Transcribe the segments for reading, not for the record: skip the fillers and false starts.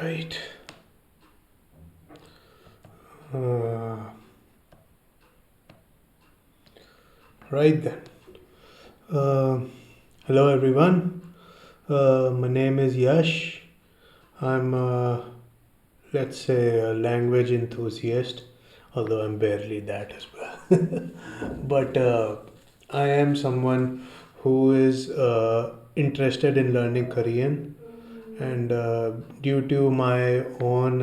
Right. Uh, right then. Uh, Hello everyone. My name is Yash. I'm, let's say, a language enthusiast, although I'm barely that as well. But I am someone who is interested in learning Korean, and due to my own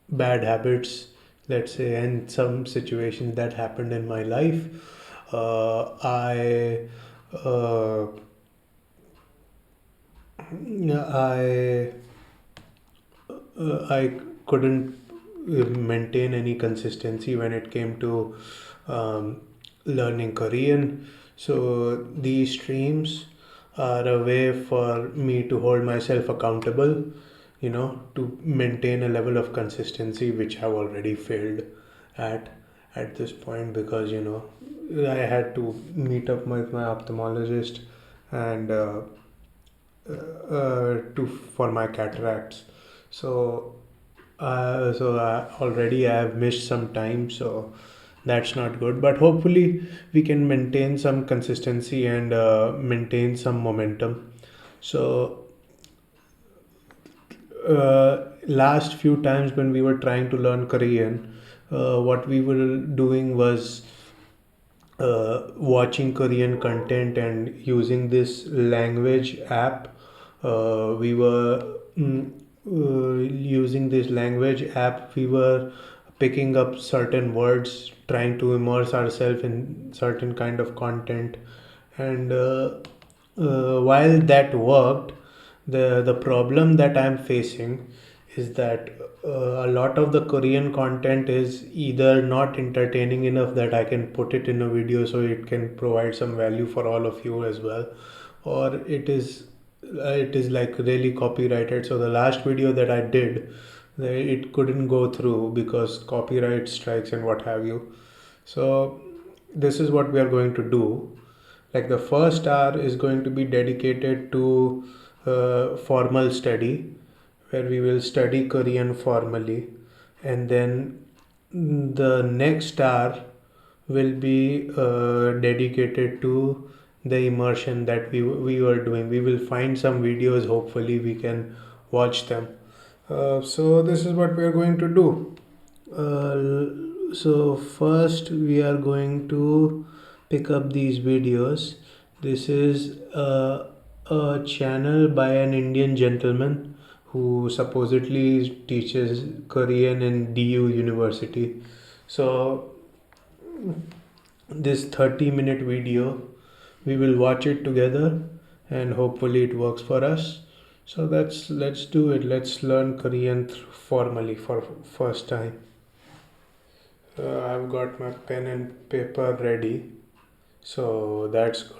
bad habits, let's say, and some situations that happened in my life, I uh, I I couldn't maintain any consistency when it came to um, learning Korean. So these streams are a way for me to hold myself accountable, to maintain a level of consistency which I've already failed at at this point, because I had to meet up with my ophthalmologist and to for my cataracts. So I already have missed some time, so that's not good. But hopefully we can maintain some consistency and maintain some momentum. So last few times when we were trying to learn Korean, what we were doing was watching Korean content and using this language app. We were using this language app. We were picking up certain words, trying to immerse ourselves in certain kind of content, and while that worked, the problem that I'm facing is that a lot of the Korean content is either not entertaining enough that I can put it in a video so it can provide some value for all of you as well, or it is like really copyrighted. So the last video that I did, it couldn't go through because copyright strikes and what have you. So this is what we are going to do. Like, the first hour is going to be dedicated to formal study, where we will study Korean formally, and then the next hour will be dedicated to the immersion that we were doing. We will find some videos, hopefully we can watch them. So this is what we are going to do. So first we are going to pick up these videos. This is a channel by an Indian gentleman who supposedly teaches Korean in DU University. So this 30-minute video, we will watch it together and hopefully it works for us. So let's do it. Let's learn Korean formally for first time. I've got my pen and paper ready, so that's good.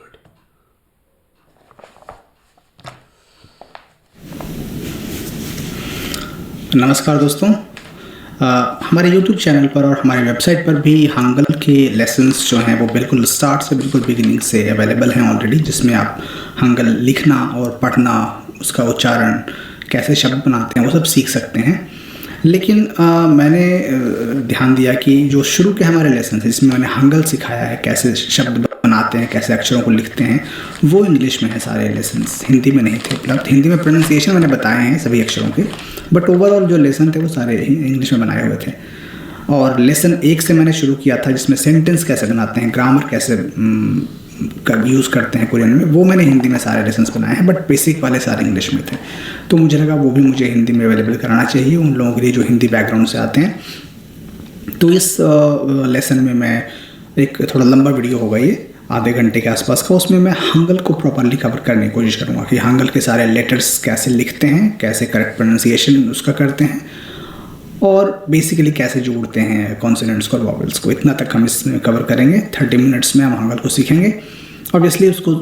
नमस्कार दोस्तों, हमारे YouTube channel पर और हमारी website पर भी हंगल के lessons जो हैं वो बिल्कुल स्टार्ट से बिल्कुल बिगिनिंग से अवेलेबल हैं ऑलरेडी, जिसमें आप हंगल लिखना और पढ़ना, उसका उच्चारण, कैसे शब्द बनाते हैं वो सब सीख सकते हैं। लेकिन मैंने ध्यान दिया कि जो शुरू के हमारे लेसन हैं जिसमें मैंने हंगल सिखाया है, कैसे शब्द बनाते हैं, कैसे अक्षरों को लिखते हैं, वो इंग्लिश में है सारे लेसन्स, हिंदी में नहीं थे उपलब्ध। हिंदी में प्रोनाउंसिएशन मैंने बताए हैं सभी अक्षरों के, बट ओवरऑल जो लेसन थे वो सारे इंग्लिश में बनाए हुए थे। और लेसन 1 से मैंने शुरू किया था, जिसमें सेंटेंस कैसे बनाते हैं, ग्रामर कैसे यूज़ करते हैं कोरियन में, वो मैंने हिंदी में सारे लेसन्स बनाए हैं, बट बेसिक वाले सारे इंग्लिश में थे। तो मुझे लगा वो भी मुझे हिंदी में अवेलेबल कराना चाहिए उन लोगों के लिए जो हिंदी बैकग्राउंड से आते हैं। तो इस लेसन में मैं एक थोड़ा लंबा वीडियो होगा, ये आधे घंटे के आसपास का, उसमें मैं हंगल को प्रॉपरली कवर करने की कोशिश करूँगा कि हंगल के सारे लेटर्स कैसे लिखते हैं, कैसे करेक्ट प्रोनाउंसिएशन उसका करते हैं, और बेसिकली कैसे जोड़ते हैं कॉन्सोनेंट्स को और वॉवेल्स को। इतना तक हम इसमें कवर करेंगे। 30 मिनट्स में हम हंगल को सीखेंगे। ऑब्वियसली उसको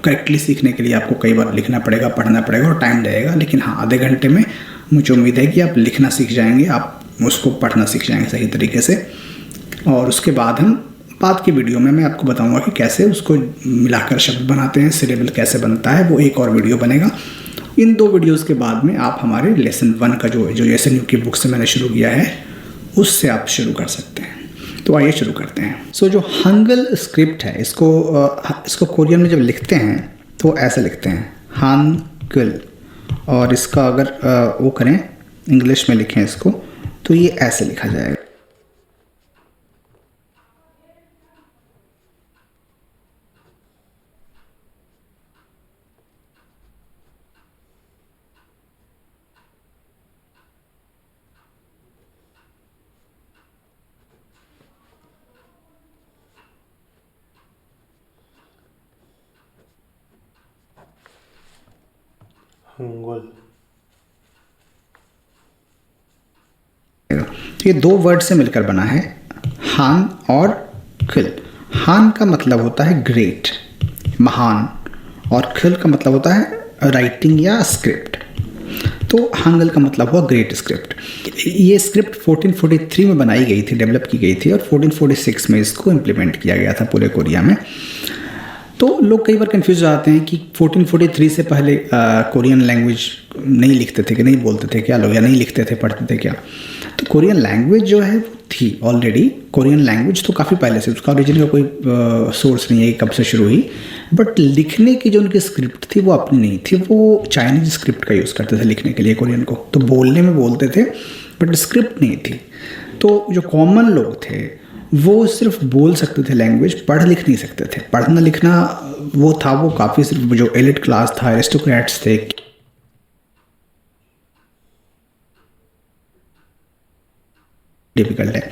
करेक्टली सीखने के लिए आपको कई बार लिखना पड़ेगा, पढ़ना पड़ेगा और टाइम लगेगा, लेकिन हाँ, आधे घंटे में मुझे उम्मीद है कि आप लिखना सीख जाएंगे, आप उसको पढ़ना सीख जाएंगे सही तरीके से। और उसके बाद की वीडियो में मैं आपको बताऊंगा कि कैसे उसको मिलाकर शब्द बनाते हैं, सिलेबल कैसे बनता है, वो एक और वीडियो बनेगा। इन 2 वीडियोस के बाद में आप हमारे लेसन 1 का जो लेसन यू की बुक से मैंने शुरू किया है उससे आप शुरू कर सकते हैं। तो आइए शुरू करते हैं। सो जो हंगल स्क्रिप्ट है इसको कोरियन में जब लिखते हैं तो ऐसे लिखते हैं हानगल, और इसका अगर वो करें इंग्लिश में लिखें इसको तो ये ऐसे लिखा जाएगा। हंगल। ये 2 वर्ड से मिलकर बना है, हान और खिल। हान का मतलब होता है ग्रेट, महान, और खिल का मतलब होता है राइटिंग या स्क्रिप्ट। तो हांगल का मतलब हुआ ग्रेट स्क्रिप्ट। ये स्क्रिप्ट 1443 में बनाई गई थी, डेवलप की गई थी, और 1446 में इसको इम्प्लीमेंट किया गया था पूरे कोरिया में। तो लोग कई बार कंफ्यूज हो जाते हैं कि 1443 से पहले कोरियन लैंग्वेज नहीं लिखते थे कि नहीं बोलते थे क्या लोग, या नहीं लिखते थे पढ़ते थे क्या। तो कोरियन लैंग्वेज जो है वो थी ऑलरेडी। कोरियन लैंग्वेज तो काफ़ी पहले से, उसका ओरिजिन का कोई सोर्स नहीं है कब से शुरू हुई, बट लिखने की जो उनकी स्क्रिप्ट थी वो अपनी नहीं थी, वो चाइनीज स्क्रिप्ट का यूज़ करते थे लिखने के लिए कोरियन को। तो बोलने में बोलते थे बट स्क्रिप्ट नहीं थी। तो जो कॉमन लोग थे वो सिर्फ बोल सकते थे लैंग्वेज, पढ़ लिख नहीं सकते थे। पढ़ना लिखना वो था, वो काफ़ी सिर्फ जो एलिट क्लास था, एरिस्टोक्रेट्स थे, डिफिकल्ट है।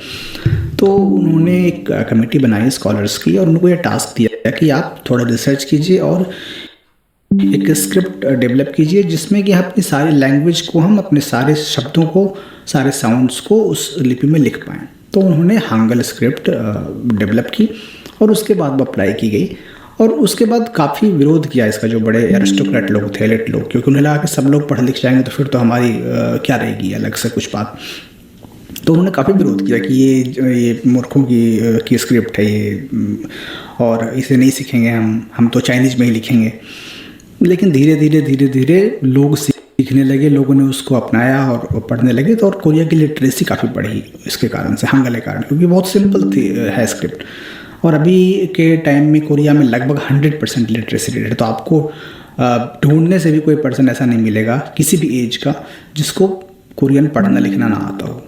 तो उन्होंने एक कमेटी बनाई स्कॉलर्स की और उनको ये टास्क दिया कि आप थोड़ा रिसर्च कीजिए और एक स्क्रिप्ट डेवलप कीजिए जिसमें कि अपनी सारी लैंग्वेज को, हम अपने सारे शब्दों को, सारे साउंड्स को उस लिपि में लिख पाएँ। तो उन्होंने हांगल स्क्रिप्ट डेवलप की और उसके बाद वो अप्लाई की गई। और उसके बाद काफ़ी विरोध किया इसका जो बड़े एरिस्टोक्रेट लोग थे, एलिट लोग, क्योंकि उन्हें लगा कि सब लोग पढ़ लिख जाएंगे तो फिर तो हमारी क्या रहेगी अलग से कुछ बात। तो उन्होंने काफ़ी विरोध किया कि ये मूर्खों की स्क्रिप्ट है ये, और इसे नहीं सीखेंगे हम तो चाइनीज़ में ही लिखेंगे। लेकिन धीरे धीरे लोग सीखने लगे, लोगों ने उसको अपनाया और पढ़ने लगे। तो और कोरिया की लिटरेसी काफ़ी बढ़ी इसके कारण से, हांगल के कारण, क्योंकि बहुत सिंपल थी है स्क्रिप्ट। और अभी के टाइम में कोरिया में लगभग 100% लिटरेसी रेट है। तो आपको ढूंढने से भी कोई पर्सन ऐसा नहीं मिलेगा किसी भी एज का जिसको कोरियन पढ़ना लिखना ना आता हो।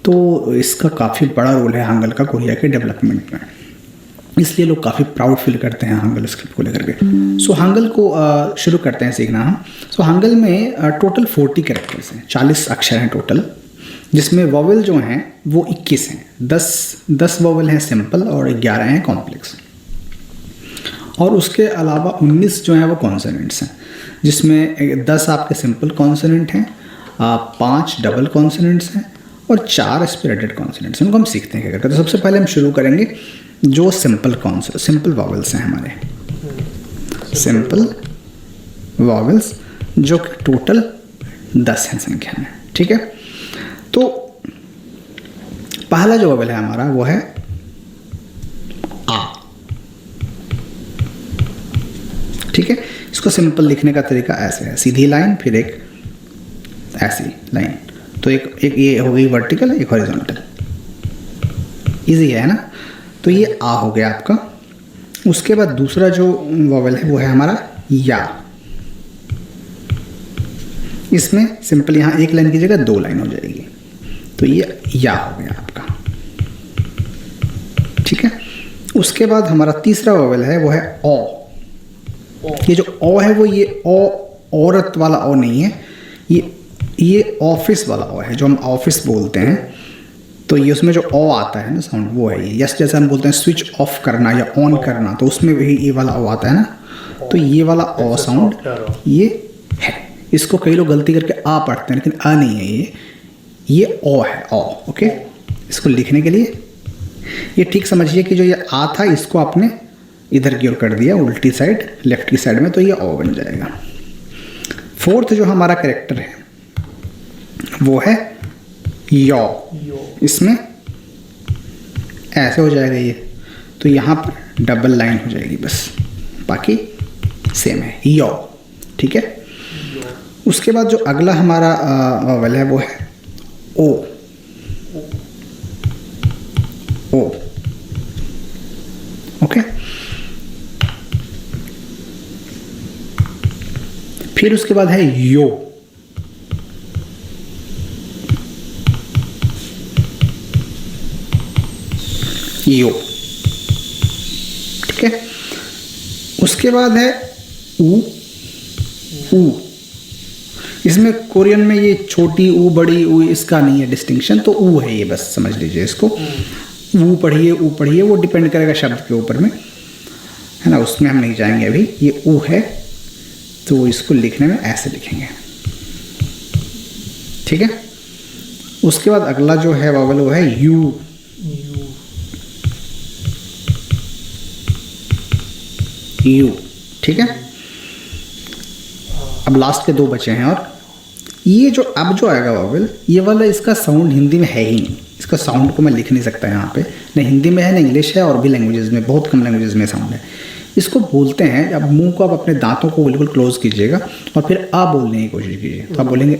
तो इसका काफ़ी बड़ा रोल है हांगल का कोरिया के डेवलपमेंट में, इसलिए लोग काफ़ी प्राउड फील करते हैं हांगल स्क्रिप्ट को लेकर के। सो हांगल को शुरू करते हैं सीखना हम। सो हांगल में टोटल 40 कैरेक्टर्स हैं, 40 अक्षर हैं टोटल, जिसमें वॉवल जो हैं वो 21 हैं। 10 वॉवल हैं सिंपल और 11 हैं कॉम्प्लेक्स। और उसके अलावा 19 जो हैं वो कॉन्सोनेंट्स हैं, जिसमें 10 आपके सिंपल कॉन्सोनेंट हैं, 5 डबल कॉन्सोनेंट्स हैं और 4 स्प्रेडेड कॉन्सोनेंट्स हैं। उनको हम सीखते हैं क्या करके। तो सबसे पहले हम शुरू करेंगे जो सिंपल वॉवल्स हैं हमारे, सिंपल वॉवल्स, जो कि टोटल 10 हैं संख्या में। ठीक है, तो पहला जो वॉवल है हमारा वो है आ। ठीक है, इसको सिंपल लिखने का तरीका ऐसे है, सीधी लाइन फिर एक ऐसी लाइन। तो एक ये हो गई वर्टिकल, एक हॉरिजॉन्टल। इजी है ना। तो ये आ हो गया आपका। उसके बाद दूसरा जो वॉवल है वो है हमारा या। इसमें सिंपल यहाँ एक लाइन की जगह 2 लाइन हो जाएगी, तो ये या हो गया आपका। ठीक है, उसके बाद हमारा तीसरा वॉवल है वो है ओ। ये जो ओ है वो ये ओ औरत वाला ओ नहीं है, ये ऑफिस वाला ओ है, जो हम ऑफिस बोलते हैं। तो ये उसमें जो ओ आता है ना साउंड, वो है ये। यस, जैसे हम बोलते हैं स्विच ऑफ करना या ऑन करना, तो उसमें वही ये वाला ओ आता है ना। तो ये वाला ओ साउंड ये है। इसको कई लोग गलती करके आ पढ़ते हैं, लेकिन आ नहीं है, ये ओ है, ओ। ओके, इसको लिखने के लिए ये ठीक समझिए कि जो ये आ था इसको आपने इधर की ओर कर दिया, उल्टी साइड, लेफ्ट की साइड में, तो ये ओ बन जाएगा। फोर्थ जो हमारा कैरेक्टर है वो है यो। इसमें ऐसे हो जाएगा ये, तो यहाँ पर डबल लाइन हो जाएगी बस, बाकी सेम है यो। ठीक है, उसके बाद जो अगला हमारा वॉवेल है वो है ओ। ओ, ओके। फिर उसके बाद है यो। यो, ठीक है। उसके बाद है ऊ। ऊ, इसमें कोरियन में ये छोटी ऊ बड़ी ऊ इसका नहीं है डिस्टिंक्शन, तो ऊ है ये, बस समझ लीजिए इसको। ऊ पढ़िए, वो डिपेंड करेगा शब्द के ऊपर में, है ना, उसमें हम नहीं जाएंगे अभी। ये ऊ है तो इसको लिखने में ऐसे लिखेंगे, ठीक है। उसके बाद अगला जो है वावल वो है यू। यू, ठीक है। अब लास्ट के दो बचे हैं, और ये जो अब जो आएगा वावल, ये वाला इसका साउंड हिंदी में है ही नहीं। इसका साउंड को मैं लिख नहीं सकता यहाँ पे, न हिंदी में है न इंग्लिश है, और भी लैंग्वेजेस में, बहुत कम लैंग्वेजेस में साउंड है। इसको बोलते हैं, अब मुंह को आप अपने दांतों को बिल्कुल क्लोज कीजिएगा और फिर आ बोलने की कोशिश कीजिए, तो आप बोलेंगे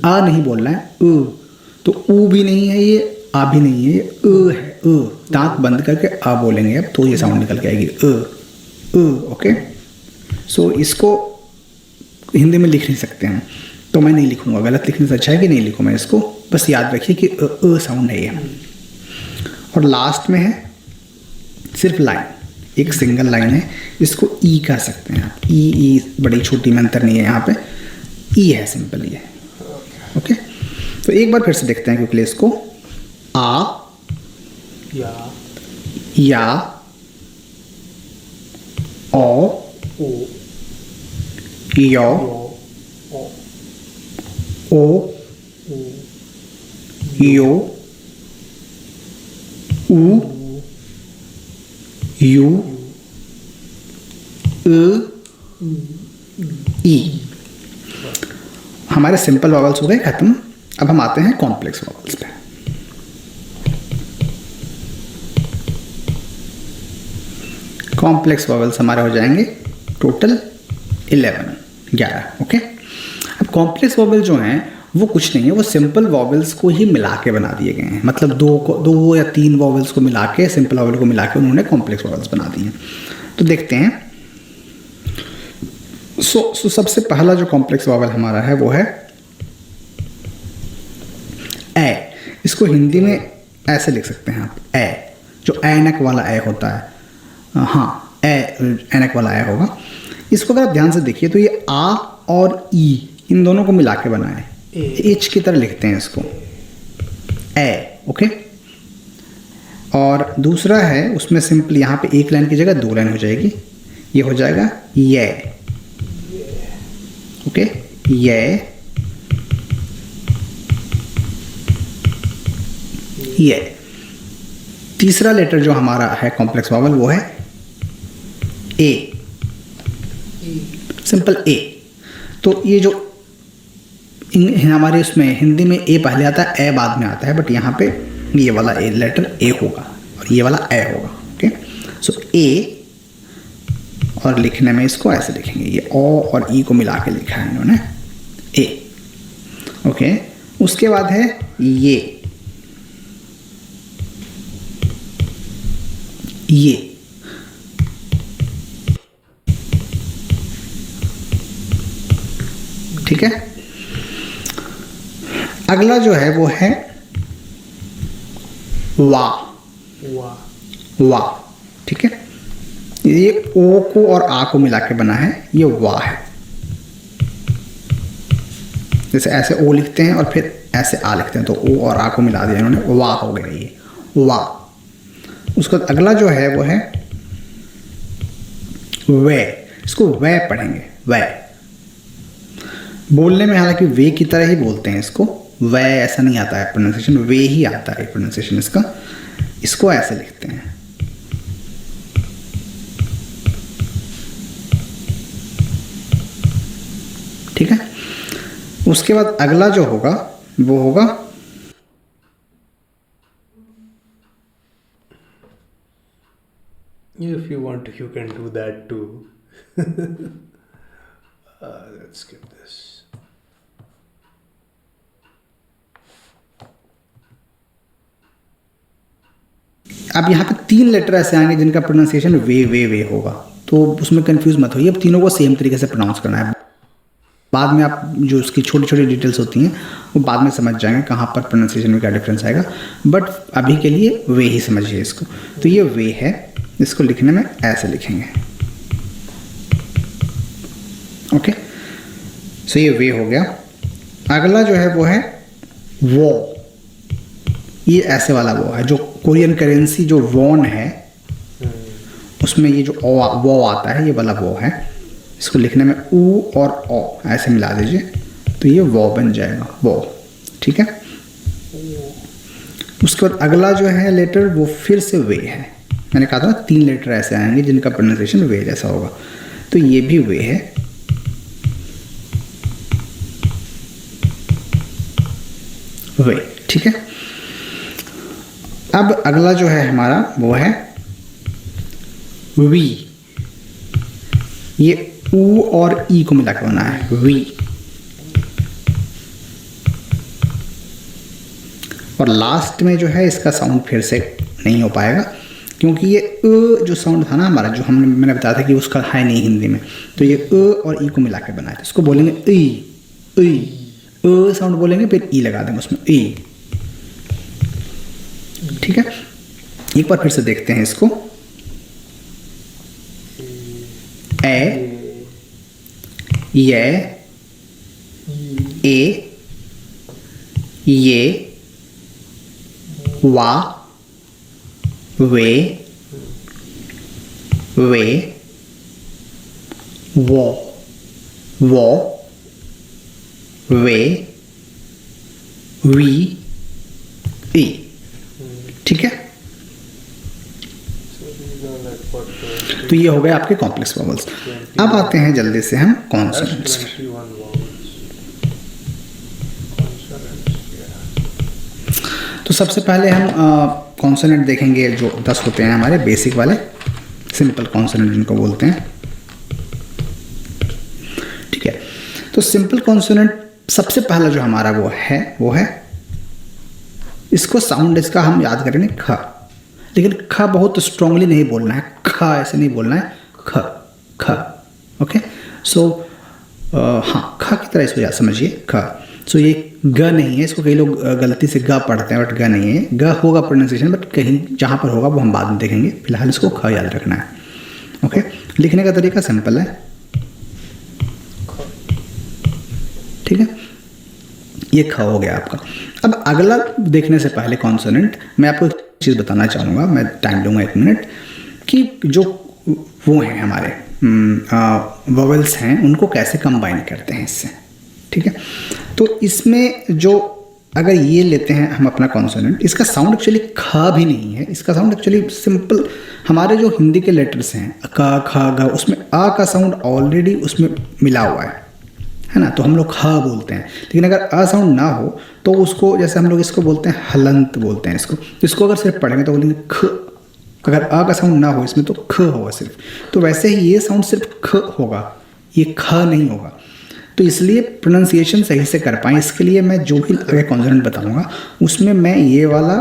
आ नहीं बोलना है, तो ऊ भी नहीं है ये, आ भी नहीं है, ये है। दांत बंद करके आ बोलेंगे अब, तो ये साउंड निकल के आएगी ओके। सो इसको हिंदी में लिख नहीं सकते हैं, तो मैं नहीं लिखूंगा, गलत लिखने से अच्छा है कि नहीं लिखूँ मैं इसको, बस याद रखिए कि साउंड है ये। और लास्ट में है सिर्फ लाइन, एक सिंगल लाइन है, इसको ई कह सकते हैं आप। ई बड़ी छोटी में अंतर नहीं है यहाँ पे, ई है, सिंपल ई है, ओके। तो एक बार फिर से देखते हैं क्योंकि इसको आ, या, ओ, यो, ओ, यो, ऊ, यू, ई। हमारे सिंपल वॉवल्स हो गए खत्म। अब हम आते हैं कॉम्प्लेक्स वॉवल्स पे। कॉम्प्लेक्स वॉवल्स हमारे हो जाएंगे टोटल 11, ओके। अब कॉम्प्लेक्स वॉवल जो हैं वो कुछ नहीं है, वो सिंपल वॉवल्स को ही मिला के बना दिए गए हैं, मतलब दो या तीन वॉवल्स को मिला के, सिंपल वॉवल को मिला के उन्होंने कॉम्प्लेक्स वॉवल्स बना दिए हैं। तो देखते हैं। सो सबसे पहला जो कॉम्प्लेक्स वॉवल हमारा है वो है ए। इसको हिंदी में ऐसे लिख सकते हैं आप, ए, जो ऐनक वाला ए होता है, हाँ, ऐनक वाला ए होगा। इसको अगर आप ध्यान से देखिए तो ये आ और ई इन दोनों को मिला के बना है, एच की तरह लिखते हैं इसको, ए, ओके। और दूसरा है उसमें सिंपल यहाँ पे एक लाइन की जगह दो लाइन हो जाएगी, ये हो जाएगा ये, ओके, ये। तीसरा लेटर जो हमारा है कॉम्प्लेक्स वॉवल वो है ए, सिंपल ए। तो ये जो हमारे उसमें हिंदी में ए पहले आता है, ए बाद में आता है, बट यहाँ पे ये वाला ए लेटर ए होगा और ये वाला ए होगा, ओके। सो ए, और लिखने में इसको ऐसे लिखेंगे, ये ओ और ई को मिला के लिखा है इन्होंने, ए, ओके। उसके बाद है ये, ठीक है। अगला जो है वो है वा, ठीक है। ये ओ को और आ को मिला के बना है, ये वा है। जैसे ऐसे ओ लिखते हैं और फिर ऐसे आ लिखते हैं, तो ओ और आ को मिला दिया इन्होंने, वा हो गया ये, वा। उसके बाद अगला जो है वो है वे। इसको वे पढ़ेंगे, वे। बोलने में हालांकि वे की तरह ही बोलते हैं इसको, वे ऐसा नहीं आता है प्रोनाउंसिएशन, वे ही आता है प्रोनाउंसिएशन इसका। इसको ऐसे लिखते हैं, ठीक है। उसके बाद अगला जो होगा वो होगा If you want, you can do that too. Let's skip this. अब यहाँ पे 3 लेटर ऐसे आएंगे जिनका प्रोनाउंसिएशन वे होगा, तो उसमें कंफ्यूज मत होइए। अब तीनों को सेम तरीके से प्रोनाउंस करना है। बाद में आप जो उसकी छोटी छोटी डिटेल्स होती हैं वो बाद में समझ जाएंगे कहाँ पर प्रोनाउंसिएशन में क्या डिफरेंस आएगा, बट अभी के लिए वे ही समझिए इसको। तो ये वे है, इसको लिखने में ऐसे लिखेंगे। ओके, सो ये वे हो गया। अगला जो है वो है वो। ये ऐसे वाला वो है, जो कोरियन करेंसी जो वॉन है उसमें ये जो वो आता है, ये वाला वो है। इसको लिखने में ऊ और ओ ऐसे मिला दीजिए तो ये वो बन जाएगा, वो। ठीक है, उसके बाद अगला जो है लेटर वो फिर से वे है। मैंने कहा था 3 लेटर ऐसे आएंगे जिनका प्रोनाउंसिएशन वे जैसा होगा, तो ये भी वे है। वे, ठीक है। अब अगला जो है हमारा वो है वी। ये ऊ और ई को मिला के बना है वी। और लास्ट में जो है इसका साउंड फिर से नहीं हो पाएगा, क्योंकि ये जो साउंड था ना हमारा, जो मैंने बताया था कि उसका है नहीं हिंदी में, तो ये और ई को मिला के बनाया था। इसको बोलेंगे ई साउंड बोलेंगे, फिर ई लगा देंगे उसमें ई। ठीक है, एक बार फिर से देखते हैं इसको। ए, ये, ये, वा, वे, वो, वे, वी, ई। ठीक है, तो ये हो गए आपके कॉम्प्लेक्स वॉवल्स। अब आते हैं जल्दी से हम कॉन्सोनेंट्स। तो सबसे पहले हम कॉन्सोनेंट देखेंगे जो 10 होते हैं हमारे बेसिक वाले, सिंपल कॉन्सोनेंट जिनको बोलते हैं। ठीक है, तो सिंपल कॉन्सोनेंट सबसे पहला जो हमारा वो है इसको साउंड इसका हम याद करेंगे ख, लेकिन ख बहुत स्ट्रांगली नहीं बोलना है, ख ऐसे नहीं बोलना है, ख ख। ओके, सो हाँ, ख की तरह इसको याद समझिए, ख। सो ये ग नहीं है, इसको कई लोग गलती से ग पढ़ते हैं, बट ग नहीं है। ग होगा प्रोनाउंसिएशन, बट कहीं जहाँ पर होगा वो हम बाद में देखेंगे, फिलहाल इसको ख याद रखना है। ओके, लिखने का तरीका सिंपल है। ठीक है, ये ख हो गया आपका। अब अगला देखने से पहले कॉन्सोनेंट मैं आपको एक चीज़ बताना चाहूँगा, मैं टाइम लूँगा 1 मिनट, कि जो वो हैं हमारे वोवेल्स हैं उनको कैसे कंबाइन करते हैं इससे। ठीक है, तो इसमें जो अगर ये लेते हैं हम अपना कॉन्सोनेंट, इसका साउंड एक्चुअली ख भी नहीं है, इसका साउंड एक्चुअली सिंपल हमारे जो हिंदी के लेटर्स हैं क ख ग, उसमें आ का साउंड ऑलरेडी उसमें मिला हुआ है ना, तो हम लोग ख बोलते हैं। लेकिन अगर अ साउंड ना हो तो उसको, जैसे हम लोग इसको बोलते हैं हलंत बोलते हैं इसको अगर सिर्फ पढ़ेंगे तो बोलेंगे ख। अगर अ का साउंड ना हो इसमें तो ख होगा सिर्फ। तो वैसे ही ये साउंड सिर्फ ख होगा, ये ख नहीं होगा। तो इसलिए प्रोनाउंसिएशन सही से कर पाएँ, इसके लिए मैं जो भी आगे कॉन्सोनेंट बताऊंगा उसमें मैं ये वाला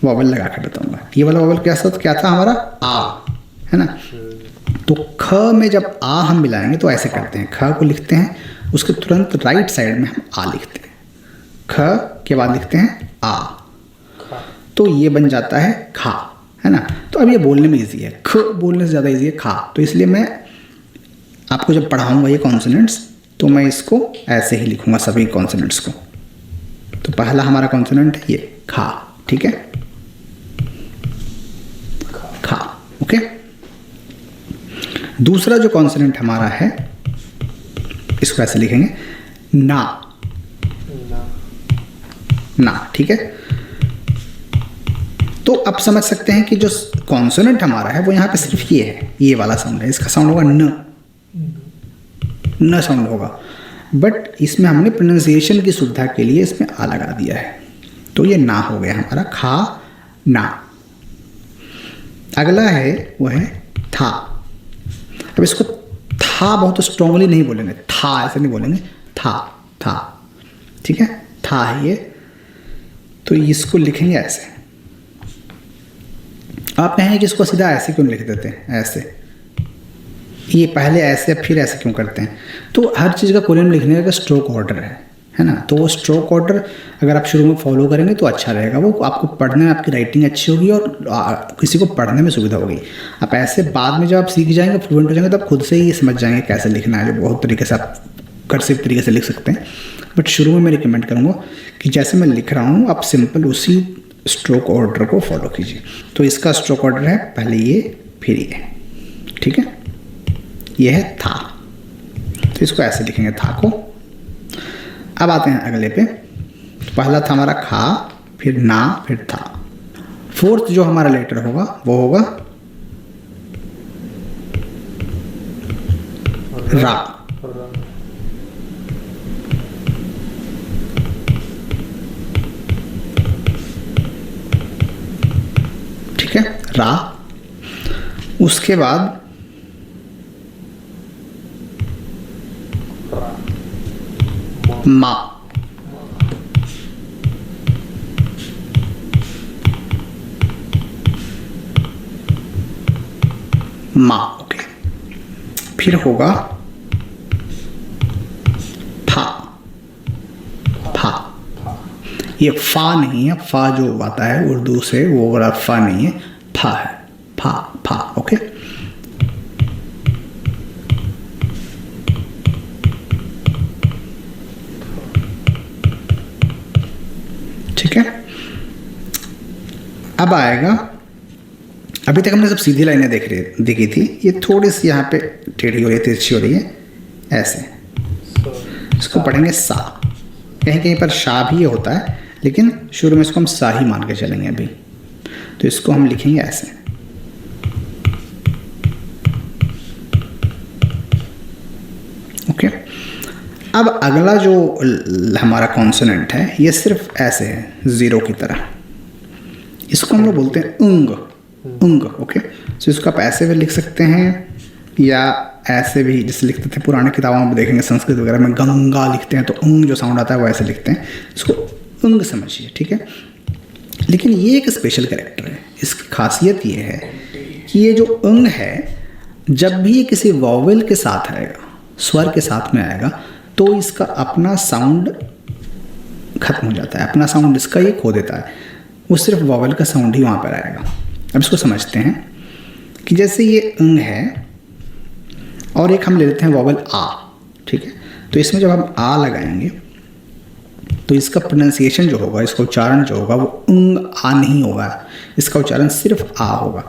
वॉवल लगा कर बताऊंगा। ये वाला वॉवल क्या था हमारा, आ, है ना। तो ख में जब आ हम मिलाएंगे तो ऐसे करते हैं, ख को लिखते हैं, उसके तुरंत राइट साइड में हम आ लिखते हैं, ख के बाद लिखते हैं आ, तो ये बन जाता है खा, है ना। तो अब ये बोलने में इजी है, ख बोलने से ज़्यादा इजी है खा। तो इसलिए मैं आपको जब पढ़ाऊंगा ये कॉन्सोनेंट्स तो मैं इसको ऐसे ही लिखूंगा सभी कॉन्सोनेंट्स को। तो पहला हमारा कॉन्सोनेंट है ये खा, ठीक है, खा। ओके, दूसरा जो कॉन्सोनेंट हमारा है इसको ऐसे लिखेंगे ना, ना, ठीक है। तो अब समझ सकते हैं कि जो कॉन्सोनेंट हमारा है वो यहाँ पे सिर्फ ये है, ये वाला साउंड है, इसका साउंड होगा न साउंड होगा, बट इसमें हमने प्रोनाउंसिएशन की सुविधा के लिए इसमें आ लगा दिया है, तो ये ना हो गया हमारा, खा ना। अगला है वो है था। अब इसको था था बहुत स्ट्रांगली नहीं बोलेंगे, था ऐसे नहीं बोलेंगे, था, ठीक है, था है ये। तो इसको लिखेंगे ऐसे। आप कहेंगे कि इसको सीधा ऐसे क्यों लिख देते हैं, ऐसे, ये पहले ऐसे फिर ऐसे क्यों करते हैं? तो हर चीज़ का कोरियन में लिखने का स्ट्रोक ऑर्डर है ना। तो वो स्ट्रोक ऑर्डर अगर आप शुरू में फॉलो करेंगे तो अच्छा रहेगा, वो आपको पढ़ने में आपकी राइटिंग अच्छी होगी और किसी को पढ़ने में सुविधा होगी। आप ऐसे बाद में जब आप सीख जाएंगे, फ्लुएंट हो जाएंगे, तो आप खुद से ही समझ जाएंगे कैसे लिखना है, जो बहुत तरीके से आप कर्सिव तरीके से लिख सकते हैं। बट शुरू में मैं रिकमेंड करूँगा कि जैसे मैं लिख रहा हूँ आप सिंपल उसी स्ट्रोक ऑर्डर को फॉलो कीजिए। तो इसका स्ट्रोक ऑर्डर है पहले ये फिर ये, ठीक है, ये है था। तो इसको ऐसे लिखेंगे, था को। अब आते हैं अगले पे। पहला था हमारा खा, फिर ना, फिर था। फोर्थ जो हमारा लेटर होगा वो होगा रा। ठीक है, रा। उसके बाद मा, मा, ओके। फिर होगा फा, फा। ये फा नहीं है, फा जो आता है उर्दू से वो वाला फा नहीं है, फा है, फा, फा, ओके। ठीक है, अब आएगा, अभी तक हमने सब सीधी लाइनें देखी थी, ये थोड़ी सी यहाँ पे टेढ़ी हो रही है, तिरछी हो रही है, ऐसे। इसको पढ़ेंगे सा। कहीं कहीं पर शा भी ये होता है, लेकिन शुरू में इसको हम सा ही मान के चलेंगे अभी। तो इसको हम लिखेंगे ऐसे। ओके, अब अगला जो हमारा कॉन्सोनेंट है ये सिर्फ ऐसे है, जीरो की तरह। इसको हम लोग बोलते हैं उंग, उंग, ओके। तो इसको आप ऐसे भी लिख सकते हैं या ऐसे भी, जैसे लिखते थे पुराने किताबों में देखेंगे संस्कृत वगैरह में गंगा लिखते हैं तो उंग जो साउंड आता है वो ऐसे लिखते हैं। इसको उंग समझिए, ठीक है। लेकिन ये एक स्पेशल कैरेक्टर है। इसकी खासियत ये है कि ये जो उंग है, जब भी ये किसी वॉवेल के साथ आएगा, स्वर के साथ में आएगा, तो इसका अपना साउंड खत्म हो जाता है, अपना साउंड इसका ये खो देता है, वो सिर्फ वॉवेल का साउंड ही वहाँ पर आएगा। अब इसको समझते हैं कि जैसे ये अंग है और एक हम ले लेते हैं वॉवेल आ, ठीक है। तो इसमें जब हम आ लगाएंगे तो इसका प्रोनाउंसिएशन जो होगा, इसका उच्चारण जो होगा वो उंग आ नहीं होगा, इसका उच्चारण सिर्फ आ होगा,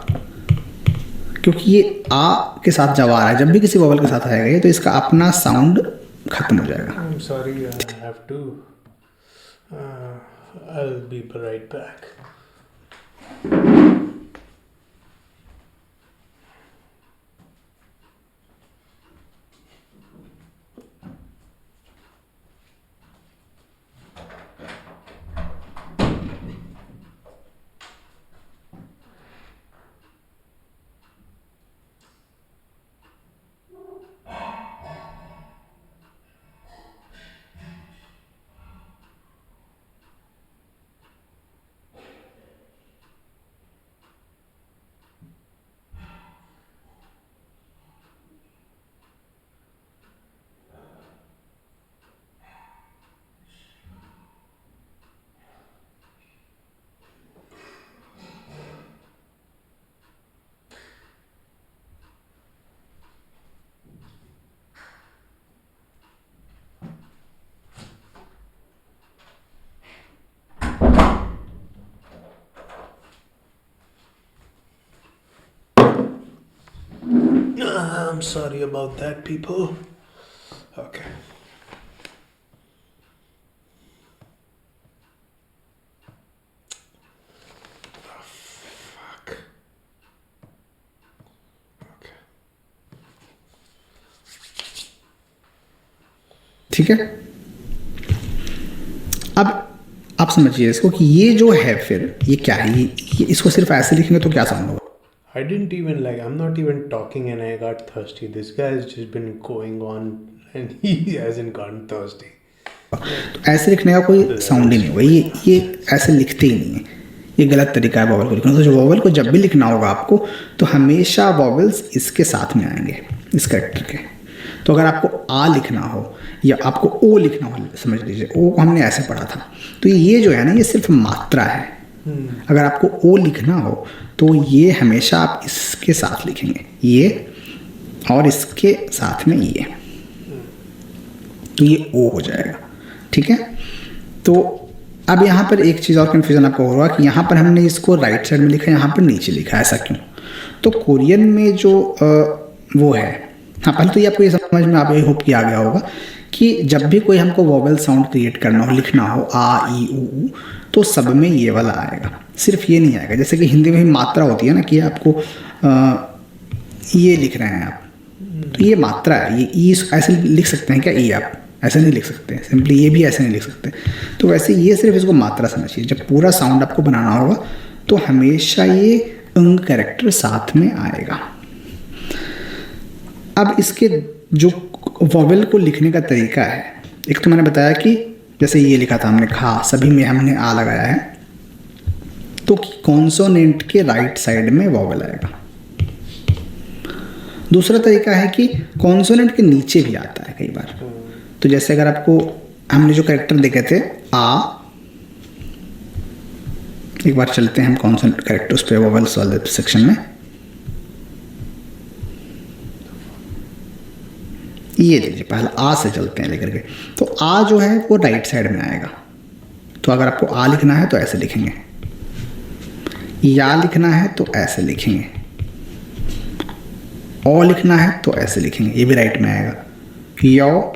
क्योंकि ये आ के साथ जब आ रहा है, जब भी किसी वॉवेल के साथ आएगा ये, तो इसका अपना साउंड खत्म हो जाएगा। I'm sorry, I have to. I'll be right back. I'm sorry about that, people. Okay. Oh, fuck. Okay. ठीक है, अब आप समझिए इसको कि ये जो है, फिर ये क्या है, ये इसको सिर्फ ऐसे लिखेंगे तो क्या साउंड होगा? I didn't even like, I'm not even talking and I got thirsty. This guy has just been going on and he hasn't gotten thirsty. तो ऐसे लिखने का कोई साउंड ही नहीं होगा, ये ऐसे लिखते ही नहीं है, ये गलत तरीका है वॉवल को लिखने का। तो जो वॉवल को जब भी लिखना होगा आपको, तो हमेशा वॉवल्स इसके साथ में आएंगे, इस कैरेक्टर के। तो अगर आपको आ लिखना हो या आपको ओ लिखना हो, समझ लीजिए ओ हमने ऐसे पढ़ा था, तो ये जो है ना, ये सिर्फ मात्रा है। अगर आपको ओ लिखना हो तो ये हमेशा आप इसके साथ लिखेंगे, ये और इसके साथ में ये, तो ये ओ हो जाएगा, ठीक है। तो अब यहाँ पर एक चीज़ और कन्फ्यूज़न आपको हो रहा है कि यहाँ पर हमने इसको राइट साइड में लिखा, यहाँ पर नीचे लिखा है, ऐसा क्यों? तो कोरियन में जो वो है, हाँ पहले तो ये आपको ये समझ में आप, आई होप कि आ गया होगा कि जब भी कोई हमको वॉवेल साउंड क्रिएट करना हो, लिखना हो आ ई ऊ, तो सब में ये वाला आएगा, सिर्फ ये नहीं आएगा। जैसे कि हिंदी में भी मात्रा होती है ना, कि आपको ये लिख रहे हैं आप, तो ये मात्रा है, ये ई ऐसे लिख सकते हैं क्या? ई आप ऐसे नहीं लिख सकते, सिंपली ये भी ऐसे नहीं लिख सकते। तो वैसे ये सिर्फ इसको मात्रा समझिए। जब पूरा साउंड आपको बनाना होगा तो हमेशा ये अंग कैरेक्टर साथ में आएगा। अब इसके जो वॉवेल को लिखने का तरीका है, एक तो मैंने बताया कि जैसे ये लिखा था हमने खा, सभी में हमने आ लगाया है, तो कॉन्सोनेंट के राइट साइड में वॉवेल आएगा। दूसरा तरीका है कि कॉन्सोनेंट के नीचे भी आता है कई बार। तो जैसे अगर आपको हमने जो कैरेक्टर देखे थे आ, एक बार चलते हैं हम कॉन्सोनेंट कैरेक्टर्स पे वॉवेल्स वाले सेक्शन में। ये लीजिए, पहले आ से चलते हैं लेकर के। तो आ जो है वो राइट साइड में आएगा। तो अगर आपको आ लिखना है तो ऐसे लिखेंगे, या लिखना है तो ऐसे लिखेंगे, ओ लिखना है तो ऐसे लिखेंगे, ये भी राइट में आएगा, यो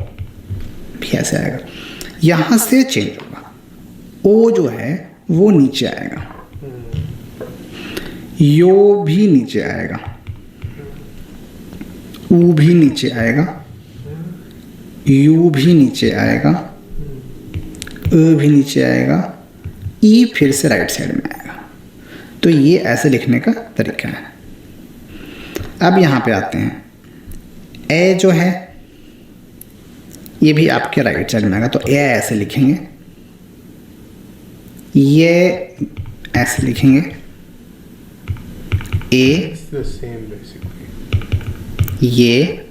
भी ऐसे आएगा। यहाँ से चेंज होगा, ओ जो है वो नीचे आएगा, यो भी नीचे आएगा, ऊ भी नीचे आएगा, यू भी नीचे आएगा, अ भी नीचे आएगा, ई फिर से राइट साइड में आएगा। तो ये ऐसे लिखने का तरीका है। अब यहाँ पे आते हैं, ए जो है ये भी आपके राइट साइड में आएगा, तो ए ऐसे लिखेंगे, ये ऐसे लिखेंगे, ए It's the same basically. ये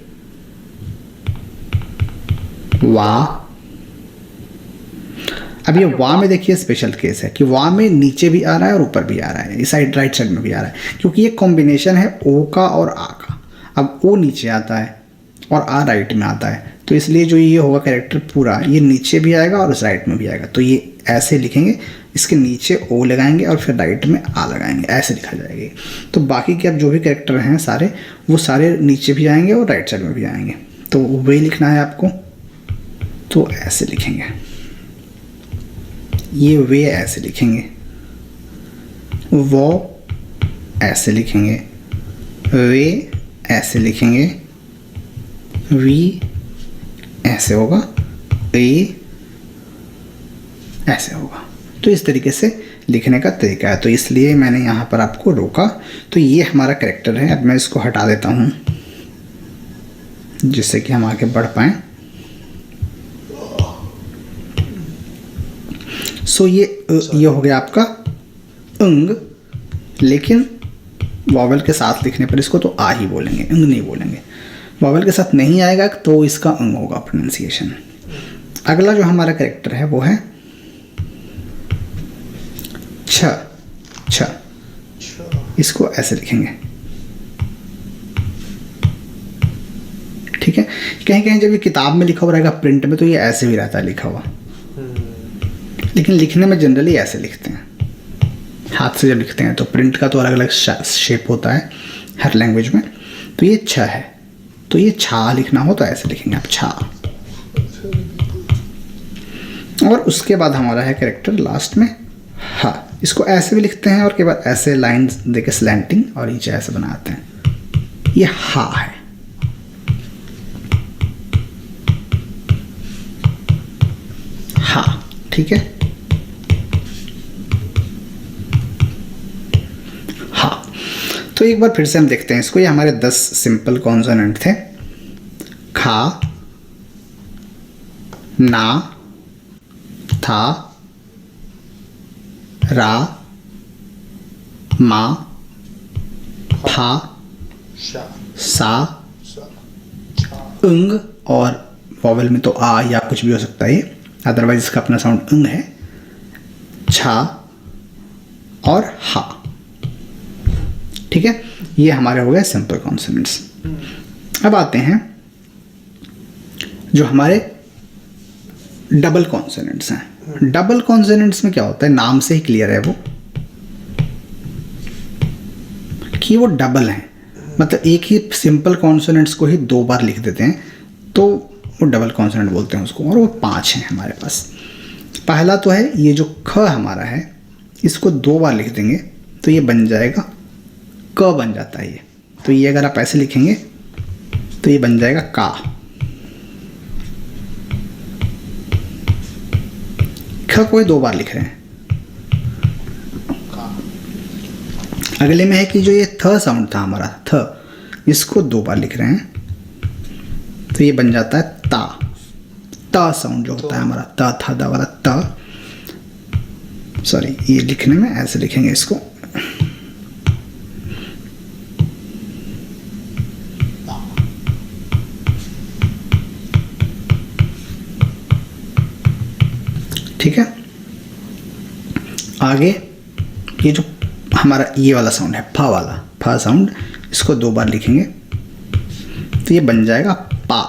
वाह। अब ये वाह में देखिए स्पेशल केस है कि वाह में नीचे भी आ रहा है और ऊपर भी आ रहा है, इस साइड राइट साइड में भी आ रहा है, क्योंकि ये कॉम्बिनेशन है ओ का और आ का। अब ओ नीचे आता है और आ राइट में आता है, तो इसलिए जो ये होगा कैरेक्टर पूरा, ये नीचे भी आएगा और उस राइट में भी आएगा। तो ये ऐसे लिखेंगे, इसके नीचे ओ लगाएंगे और फिर राइट में आ लगाएंगे, ऐसे लिखा जाएगा। तो बाकी के अब जो भी कैरेक्टर हैं सारे, वो सारे नीचे भी आएंगे और राइट साइड में भी आएंगे। तो वे लिखना है आपको, तो ऐसे लिखेंगे, ये वे ऐसे लिखेंगे, वो ऐसे लिखेंगे, वे ऐसे लिखेंगे, वी ऐसे होगा, ए ऐसे होगा। तो इस तरीके से लिखने का तरीका है। तो इसलिए मैंने यहाँ पर आपको रोका। तो ये हमारा कैरेक्टर है। अब मैं इसको हटा देता हूँ जिससे कि हम आगे बढ़ पाएँ। सो ये हो गया आपका अंग, लेकिन वॉवेल के साथ लिखने पर इसको तो आ ही बोलेंगे, अंग नहीं बोलेंगे। वॉवेल के साथ नहीं आएगा तो इसका अंग होगा प्रोनाउंसिएशन। अगला जो हमारा कैरेक्टर है वो है छ। छ इसको ऐसे लिखेंगे, ठीक है। कहीं कहीं जब ये किताब में लिखा हुआ रहेगा प्रिंट में, तो ये ऐसे भी रहता है लिखा हुआ, लेकिन लिखने में जनरली ऐसे लिखते हैं, हाथ से जब लिखते हैं। तो प्रिंट का तो अलग अलग शेप होता है हर लैंग्वेज में। तो ये छ है, तो ये छा लिखना हो तो ऐसे लिखेंगे आप, छा। और उसके बाद हमारा है कैरेक्टर लास्ट में हा। इसको ऐसे भी लिखते हैं और के बाद ऐसे लाइन देके स्लैंटिंग और नीचे ऐसे बनाते हैं, ये हा है। हा, ठीक है। तो एक बार फिर से हम देखते हैं इसको। ये हमारे 10 सिंपल कॉन्सोनेंट थे। खा, ना, था, रा, मा, फा, सा, अंग, और वॉवेल में तो आ या कुछ भी हो सकता है, अदरवाइज इसका अपना साउंड अंग है। छा और हा। ठीक है, ये हमारे हो गए सिंपल कॉन्सोनेंट्स। अब आते हैं जो हमारे डबल कॉन्सोनेंट्स हैं। डबल कॉन्सोनेंट्स में क्या होता है, नाम से ही क्लियर है वो कि वो डबल हैं, मतलब एक ही सिंपल कॉन्सोनेंट्स को ही 2 बार लिख देते हैं, तो वो डबल कॉन्सोनेंट बोलते हैं उसको। और वो 5 हैं हमारे पास। पहला तो है ये जो ख हमारा है, इसको 2 बार लिख देंगे तो ये बन जाएगा क, बन जाता है ये। तो ये अगर आप ऐसे लिखेंगे तो ये बन जाएगा का। ख को 2 बार लिख रहे हैं। अगले में है कि जो ये थ साउंड था हमारा, थ, इसको 2 बार लिख रहे हैं तो ये बन जाता है ता। ता साउंड जो होता है हमारा, ता था दा वाला ता। सॉरी, ये लिखने में ऐसे लिखेंगे इसको, ठीक है। आगे ये जो हमारा ये वाला साउंड है, फा वाला, फा साउंड, इसको 2 बार लिखेंगे तो ये बन जाएगा पा।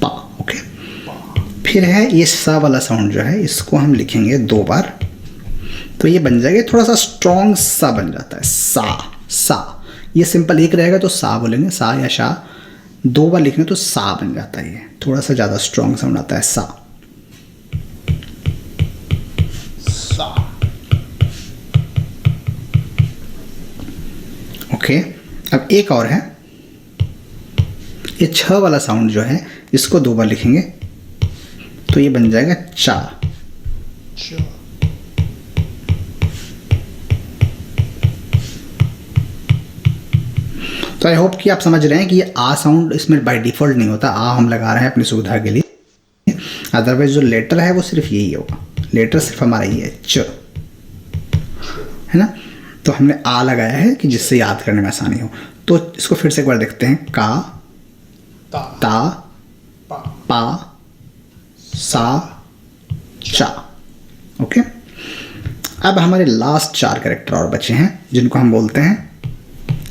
पा, ओके। फिर है ये सा वाला साउंड जो है, इसको हम लिखेंगे 2 बार तो ये बन जाएगा, थोड़ा सा स्ट्रॉन्ग सा बन जाता है, सा। सा, ये सिंपल एक रहेगा तो सा बोलेंगे, सा या शा। 2 बार लिखेंगे तो सा बन जाता है, ये थोड़ा सा ज़्यादा स्ट्रॉन्ग साउंड आता है, सा। ओके। अब एक और है, ये छ वाला साउंड जो है, इसको 2 बार लिखेंगे तो ये बन जाएगा चा। तो आई होप कि आप समझ रहे हैं कि ये आ साउंड इसमें बाय डिफ़ॉल्ट नहीं होता, आ हम लगा रहे हैं अपनी सुविधा के लिए। अदरवाइज जो लेटर है वो सिर्फ यही होगा, लेटर सिर्फ हमारा ये है, च, है ना। तो हमने आ लगाया है कि जिससे याद करने में आसानी हो। तो इसको फिर से एक बार देखते हैं, का, ता, पा, सा, चा। ओके। अब हमारे लास्ट 4 कैरेक्टर और बचे हैं जिनको हम बोलते हैं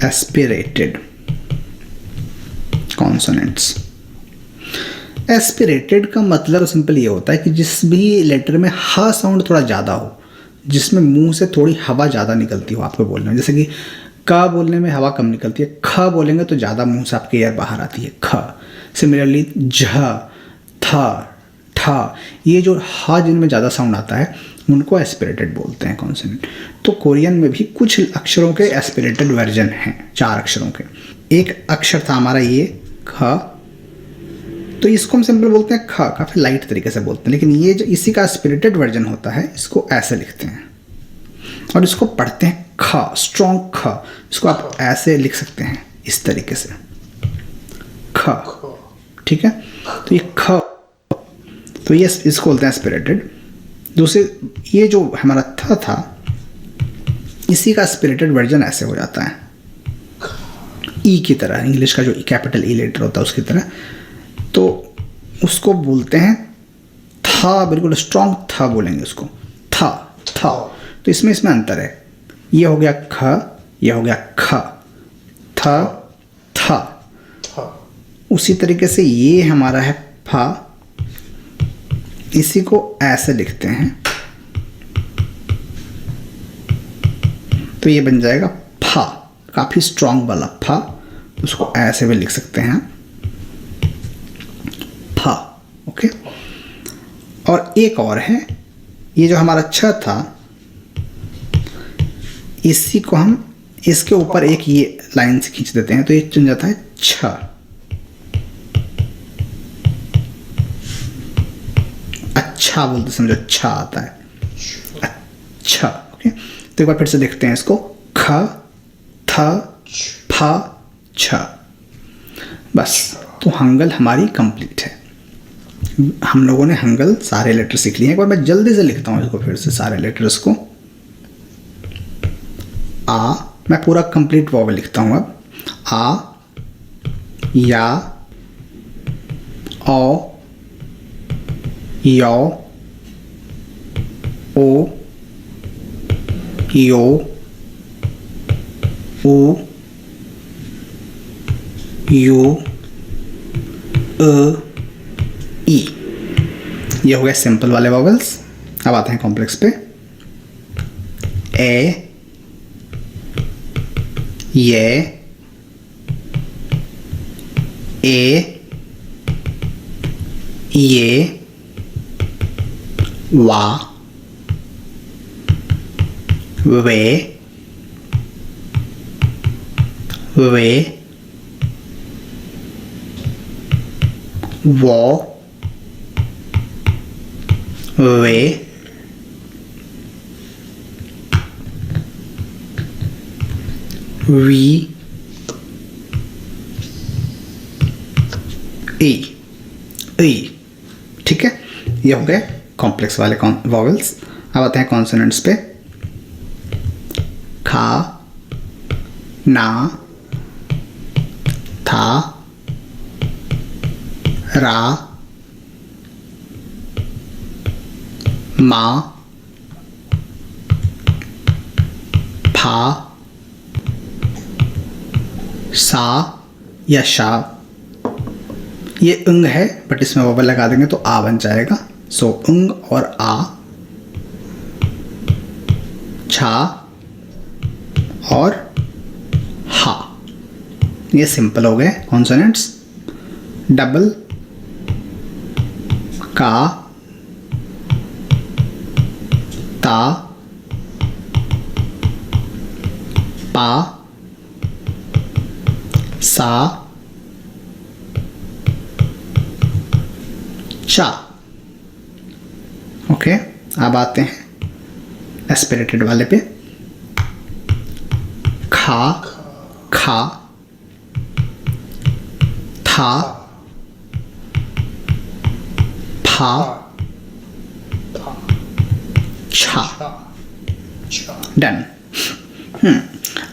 एस्पिरेटेड कॉन्सोनेंट्स। एस्पिरेटेड का मतलब सिंपल ये होता है कि जिस भी लेटर में ह साउंड थोड़ा ज़्यादा हो, जिसमें मुंह से थोड़ी हवा ज़्यादा निकलती हो आपको बोलने में। जैसे कि का बोलने में हवा कम निकलती है, ख बोलेंगे तो ज़्यादा मुंह से आपके एयर बाहर आती है, ख। सिमिलरली झ, थ, ठ, ये जो ह जिनमें ज़्यादा साउंड आता है उनको एस्पिरेटेड बोलते हैं कॉन्सोनेंट। तो कोरियन में भी कुछ अक्षरों के एस्पिरेटेड वर्जन हैं, 4 अक्षरों के। एक अक्षर था हमारा ये ख, तो इसको हम सिंपल बोलते हैं ख, काफ़ी लाइट तरीके से बोलते हैं। लेकिन ये जो इसी का एस्पिरेटेड वर्जन होता है, इसको ऐसे लिखते हैं और इसको पढ़ते हैं ख, स्ट्रॉन्ग ख। इसको आप ऐसे लिख सकते हैं इस तरीके से, ख। ठीक है, तो ये ख, तो ये इसको बोलते हैं एस्पिरेटेड। दूसरे ये जो हमारा थ था, इसी का एस्पिरेटेड वर्जन ऐसे हो जाता है, ई की तरह, इंग्लिश का जो कैपिटल ई लेटर होता है उसकी तरह। तो उसको बोलते हैं था, बिल्कुल स्ट्रॉन्ग था बोलेंगे उसको, था, था। तो इसमें अंतर है, ये हो गया ख, ये हो गया ख, थ, था। उसी तरीके से ये हमारा है फा, इसी को ऐसे लिखते हैं तो ये बन जाएगा फा, काफ़ी स्ट्रॉन्ग वाला फा। उसको ऐसे भी लिख सकते हैं फा। ओके। और एक और है, ये जो हमारा छ था, इसी को हम इसके ऊपर एक ये लाइन से खींच देते हैं तो ये बन जाता है छ। अच्छा बोलते समझो अच्छा आता है, अच्छा। ओके, तो एक बार फिर से देखते हैं इसको, ख थ फ छ। बस, तो हंगल हमारी कंप्लीट है। हम लोगों ने हंगल सारे लेटर सीख लिए हैं। एक बार मैं जल्दी से लिखता हूँ इसको फिर से, सारे लेटर्स को। आ, मैं पूरा कंप्लीट वॉवल लिखता हूँ अब। आ, या, औ, यौ, ओ, यो, ऊ, यू, ई। ये हो गए सिंपल वाले वॉवल्स। अब आते हैं कॉम्प्लेक्स पे। ए, ये, ये, वा, वे, वो, वे, वी, ई। ठीक है, ये हो गए कॉम्प्लेक्स वाले वॉवल्स। अब आते हैं कॉन्सोनेंट्स पे। खा, ना, था, रा, मा, फा, सा या शा। ये अंग है बट इसमें वोवल लगा देंगे तो आ बन जाएगा। सो अंग और आ, छा और हा। ये सिंपल हो गए कॉन्सोनेंट्स। डबल, का, ता, पा, सा, चा। ओके, अब आते हैं एस्पिरेटेड वाले पे। खा, खा, था, फा, छा। डन।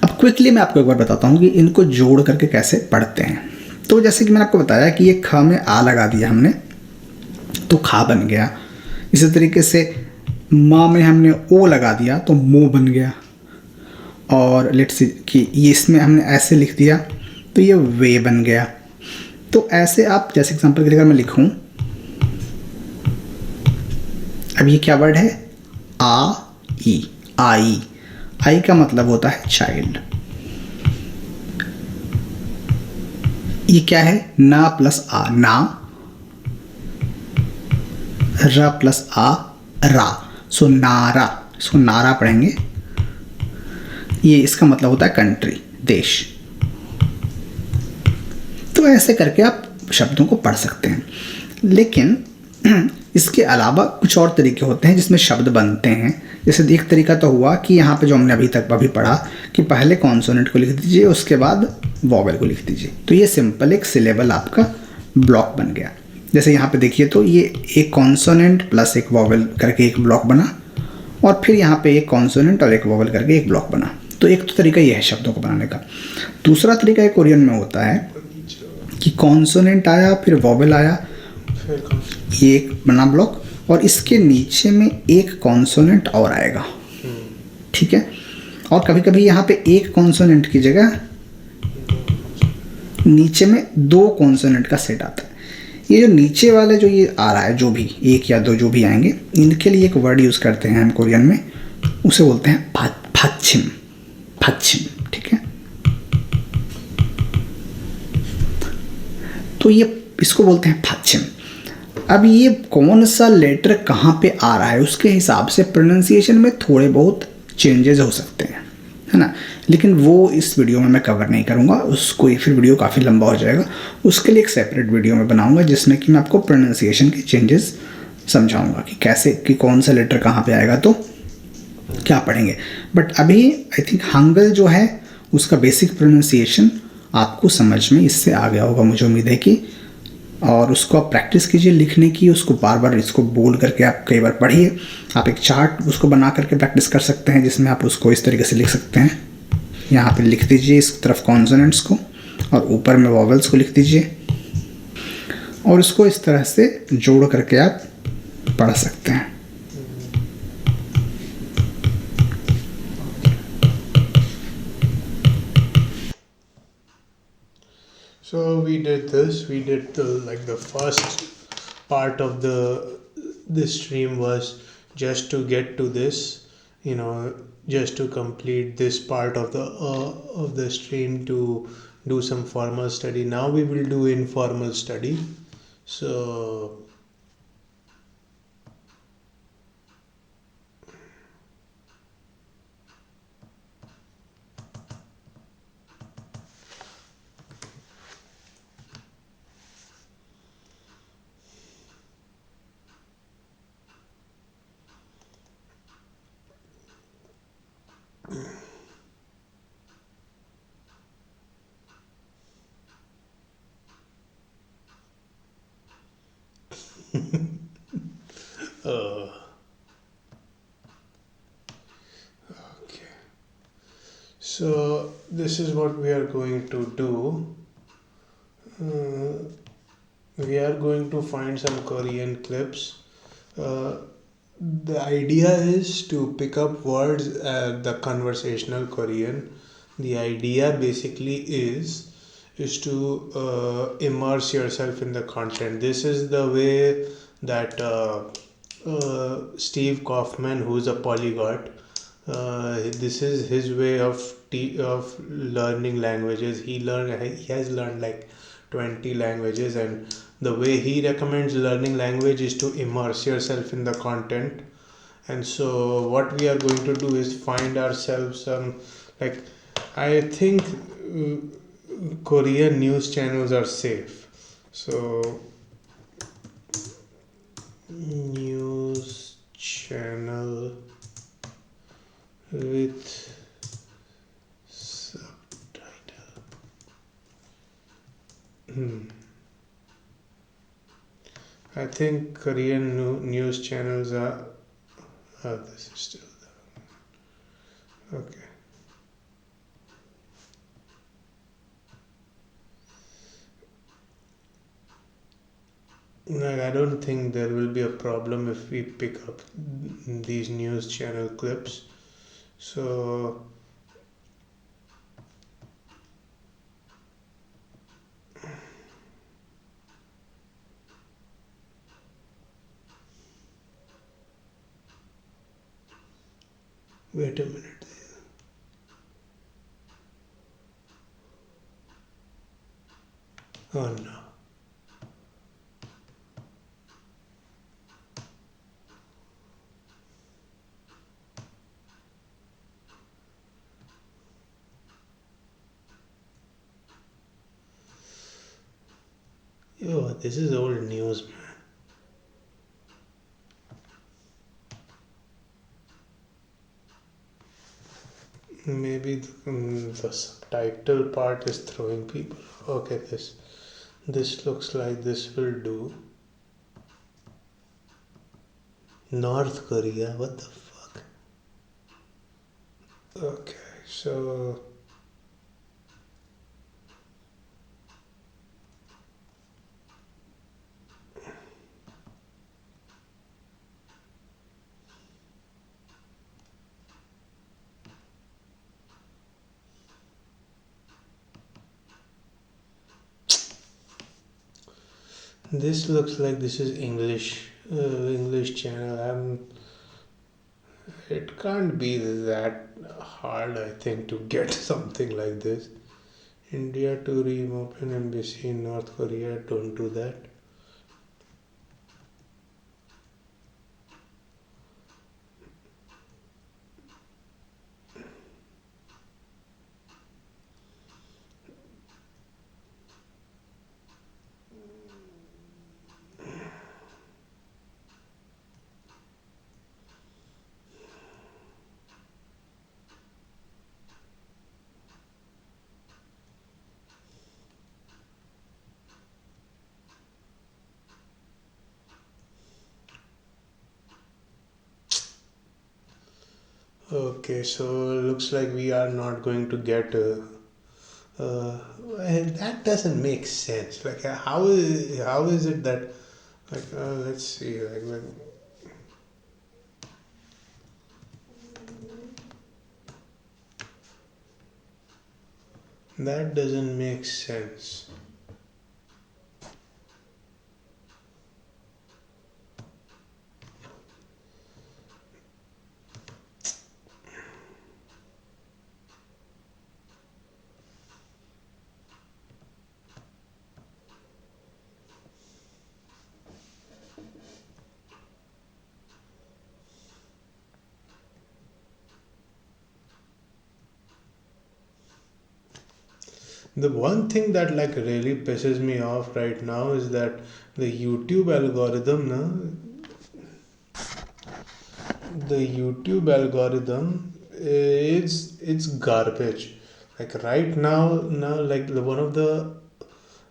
अब क्विकली मैं आपको एक बार बताता हूँ कि इनको जोड़ करके कैसे पढ़ते हैं। तो जैसे कि मैंने आपको बताया कि ये ख में आ लगा दिया हमने तो खा बन गया। इसी तरीके से माँ में हमने ओ लगा दिया तो मो बन गया। और लेट्स सी कि ये इसमें हमने ऐसे लिख दिया तो ये वे बन गया। तो ऐसे आप जैसे एग्जांपल के लिए अगर मैं लिखूं, अब ये क्या वर्ड है? आ ई, आई। आई का मतलब होता है चाइल्ड। ये क्या है? ना प्लस आ, ना। र प्लस आ, रा। सो नारा, इसको नारा पढ़ेंगे। ये इसका मतलब होता है कंट्री, देश। तो ऐसे करके आप शब्दों को पढ़ सकते हैं। लेकिन इसके अलावा कुछ और तरीके होते हैं जिसमें शब्द बनते हैं। जैसे एक तरीका तो हुआ कि यहाँ पे जो हमने अभी पढ़ा कि पहले कॉन्सोनेंट को लिख दीजिए, उसके बाद वॉवेल को लिख दीजिए। तो ये सिंपल एक सिलेबल आपका ब्लॉक बन गया। जैसे यहाँ पे देखिए तो ये एक कॉन्सोनेंट प्लस एक वॉवेल करके एक ब्लॉक बना, और फिर यहाँ पे एक कॉन्सोनेंट और एक वॉवेल करके एक ब्लॉक बना। तो एक तो तरीका ये है शब्दों को बनाने का। दूसरा तरीका एक कोरियन में होता है कि कॉन्सोनेंट आया, फिर वॉवेल आया, ये एक बना ब्लॉक, और इसके नीचे में एक कॉन्सोनेंट और आएगा। ठीक है। और कभी कभी यहाँ पे एक कॉन्सोनेंट की जगह नीचे में दो कॉन्सोनेंट का सेट आता है। ये जो नीचे वाले जो ये आ रहा है, जो भी एक या दो जो भी आएंगे, इनके लिए एक वर्ड यूज़ करते हैं हम कोरियन में, उसे बोलते हैं पश्चिम। पश्चिम, ठीक है। तो ये इसको बोलते हैं पश्चिम। अब ये कौन सा लेटर कहाँ पे आ रहा है उसके हिसाब से प्रोनाउंसिएशन में थोड़े बहुत चेंजेस हो सकते हैं, है ना। लेकिन वो इस वीडियो में मैं कवर नहीं करूँगा, उसको फिर वीडियो काफ़ी लंबा हो जाएगा। उसके लिए एक सेपरेट वीडियो में बनाऊँगा जिसमें कि मैं आपको प्रोनाउंसिएशन के चेंजेस समझाऊंगा कि कैसे, कि कौन सा लेटर कहाँ पे आएगा तो क्या पढ़ेंगे। बट अभी आई थिंक हंगल जो है उसका बेसिक प्रोनाउंसिएशन आपको समझ में इससे आ गया होगा, मुझे उम्मीद है कि। और उसको आप प्रैक्टिस कीजिए लिखने की, उसको बार बार इसको बोल करके आप कई बार पढ़िए। आप एक चार्ट उसको बना करके प्रैक्टिस कर सकते हैं जिसमें आप उसको इस तरीके से लिख सकते हैं। यहाँ पे लिख दीजिए इस तरफ कॉन्सोनेंट्स को और ऊपर में वॉवल्स को लिख दीजिए और इसको इस तरह से जोड़ करके आप पढ़ सकते हैं। So we did this. We did the first part of this stream was just to get to this, just to complete this part of the stream to do some formal study. Now we will do informal study. So uh, okay. So this is what we are going to do. We are going to find some Korean clips. Uh, the idea is to pick up words, the conversational Korean. The idea basically is to immerse yourself in the content. This is the way that Steve Kaufman, who's a polyglot, this is his way of learning languages. He has learned like 20 languages, and the way he recommends learning language is to immerse yourself in the content. And so what we are going to do is find ourselves some, like, I think Korean news channels are safe. So news channel with subtitle. I think Korean news channels are. Oh, this is still there. Okay. Like, I don't think there will be a problem if we pick up these news channel clips. So wait a minute. Oh no. Yo, this is old news, man. Maybe the subtitle part is throwing people. Okay, this looks like this will do. North Korea, what the fuck? Okay, so this looks like this is English channel. It can't be that hard, I think, to get something like this. India to reopen embassy in North Korea. Don't do that. Okay, so looks like we are not going to get. And that doesn't make sense. Like, how is it that, like, let's see, like, that doesn't make sense. The one thing that like really pisses me off right now is that the YouTube algorithm, na, the YouTube algorithm is it's garbage. Like right now like one of the,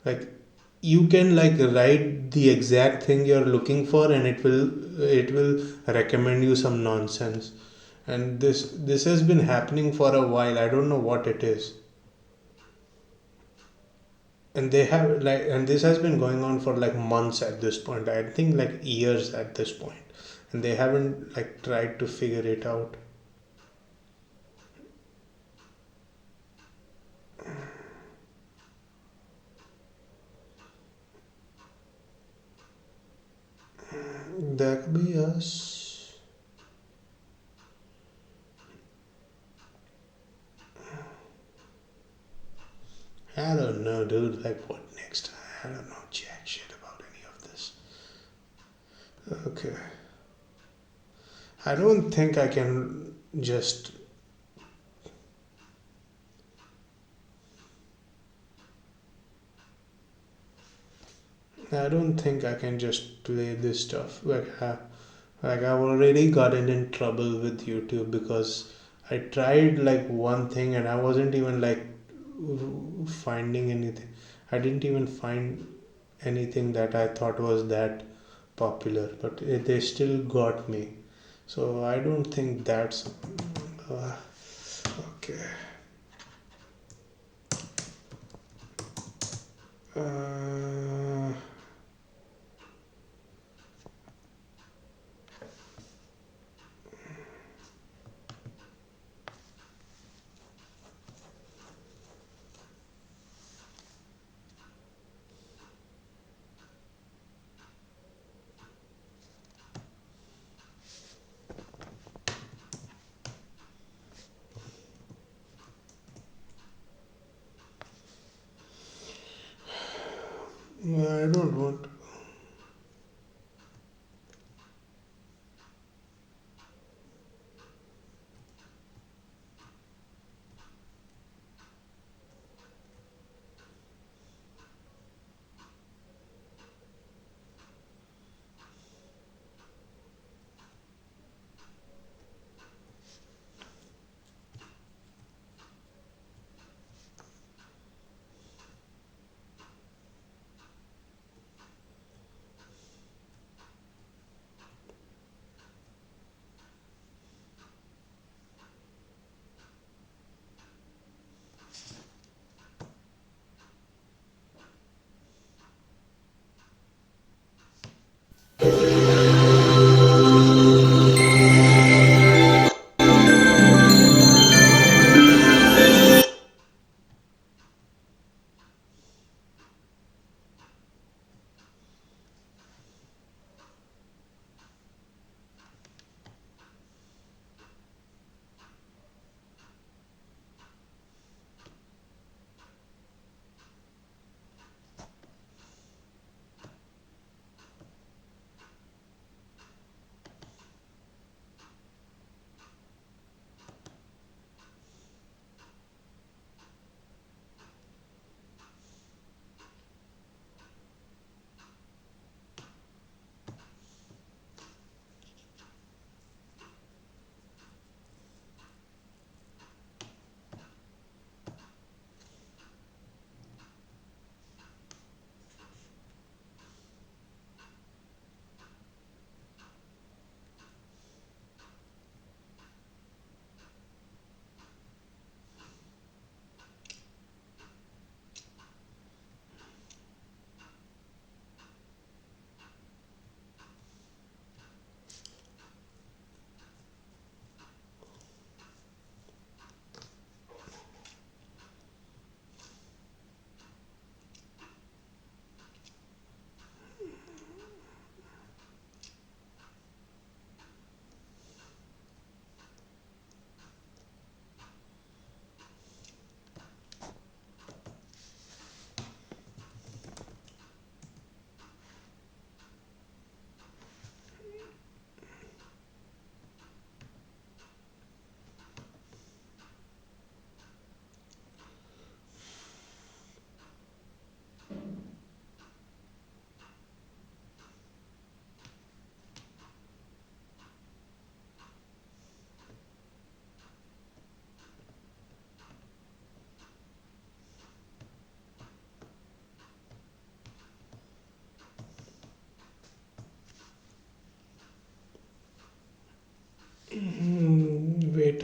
like, you can like write the exact thing you're looking for and it will recommend you some nonsense. And this has been happening for a while. I don't know what it is. And they have like, and this has been going on for like months at this point. I think like years at this point, and they haven't like tried to figure it out. That could be us. I don't know, dude. Like, what next? I don't know jack shit about any of this. Okay. I don't think I can just. I don't think I can just play this stuff. Like I've already gotten in trouble with YouTube because I tried like one thing and I wasn't even like finding anything. I didn't even find anything that I thought was that popular, but they still got me. So I don't think that's uh, okay. Uh, I don't want.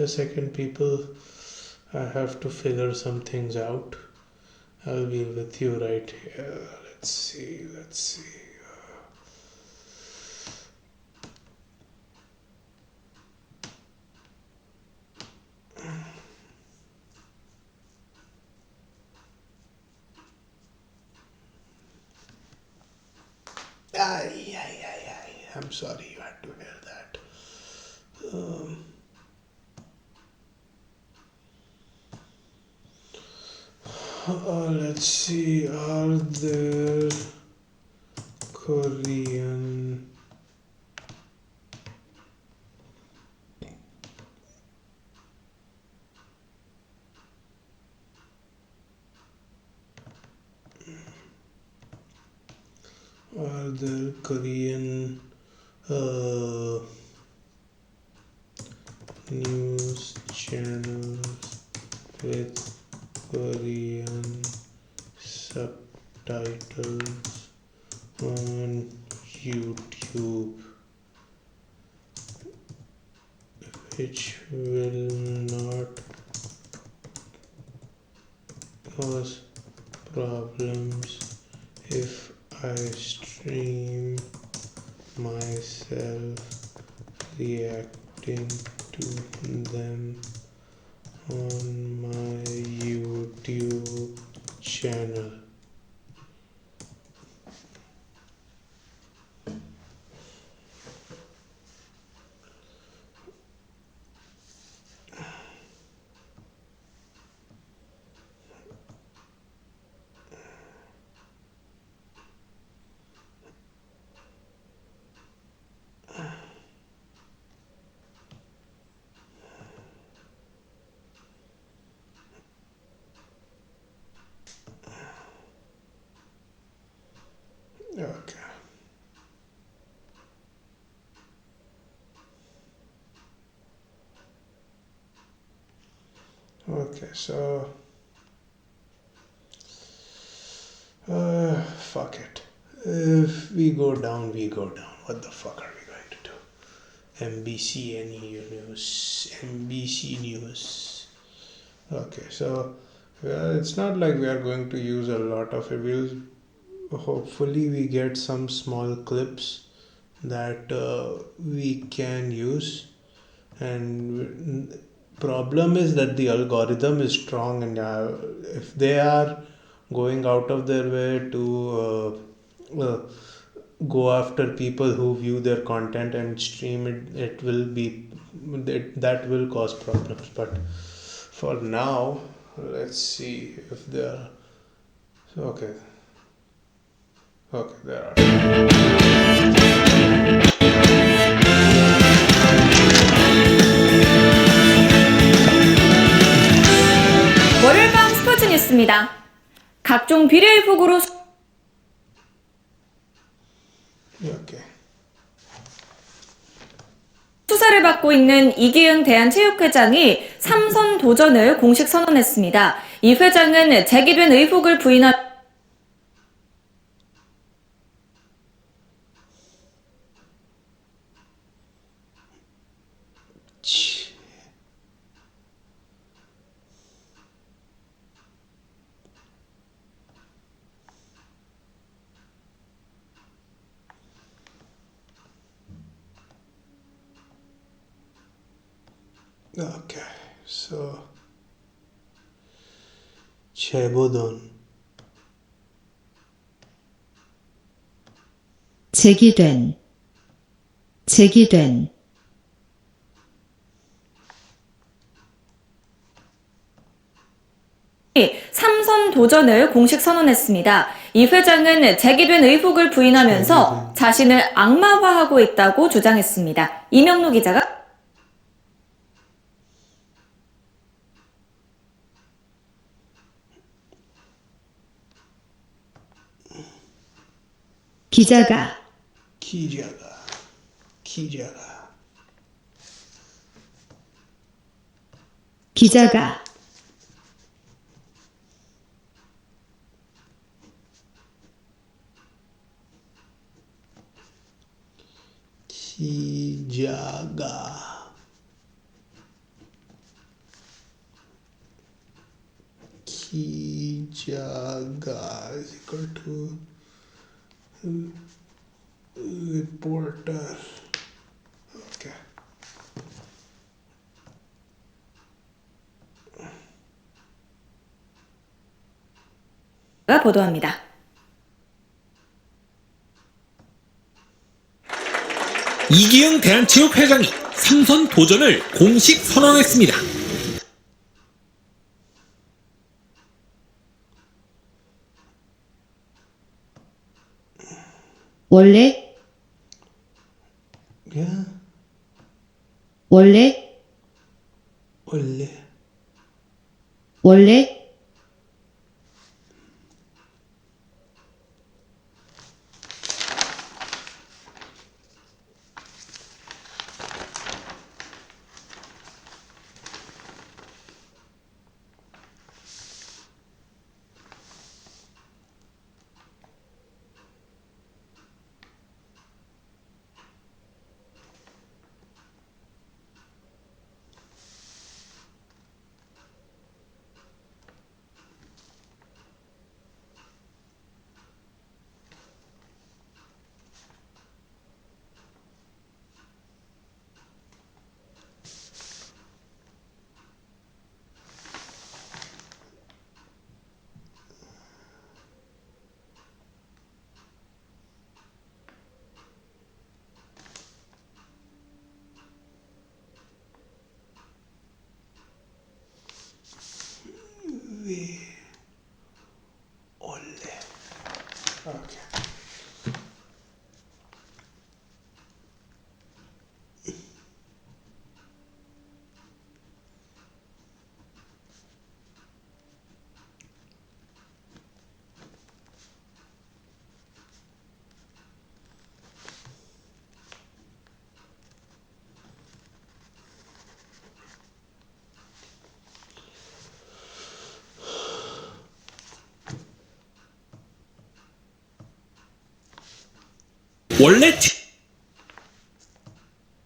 a second, people. I have to figure some things out. I'll be with you right here. Let's see. Let's see. Ay, ay, ay, ay. I'm sorry you had to hear that. Let's see. Are there Korean uh, news channels with Korean subtitles on YouTube which will not cause problems if I stream myself reacting to them on my YouTube channel. Okay. Okay, so fuck it. If we go down, we go down. What the fuck are we going to do? MBC News. MBC News. Okay, so it's not like we are going to use a lot of it. Hopefully we get some small clips that we can use, and problem is that the algorithm is strong, and if they are going out of their way to go after people who view their content and stream it, that will cause problems. But for now, let's see if they are okay. Okay, there are. 월요일 밤 스포츠 뉴스입니다. 각종 비례의혹으로 Okay. 수사를 받고 있는 이기흥 대한체육회장이 3선 도전을 공식 선언했습니다. 이 회장은 제기된 의혹을 부인한 Okay, so 제보던 제기된 3선 도전을 공식 선언했습니다. 이 회장은 제기된 의혹을 부인하면서 자신을 악마화하고 있다고 주장했습니다. 이명루 기자가 기자가 की जगह is equal to reporter. Okay. 가 보도합니다. 이기영 대한체육회장이 삼선 도전을 공식 선언했습니다. 원래 Yeah. 원래 원래. 원래 원래. Okay. 원래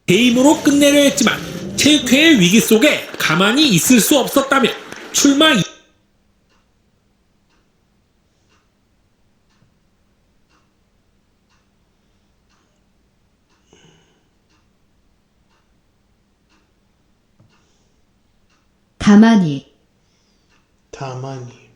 대임으로 끝내려 했지만 체육회의 위기 속에 가만히 있을 수 없었다며 출마 가만히 다만이.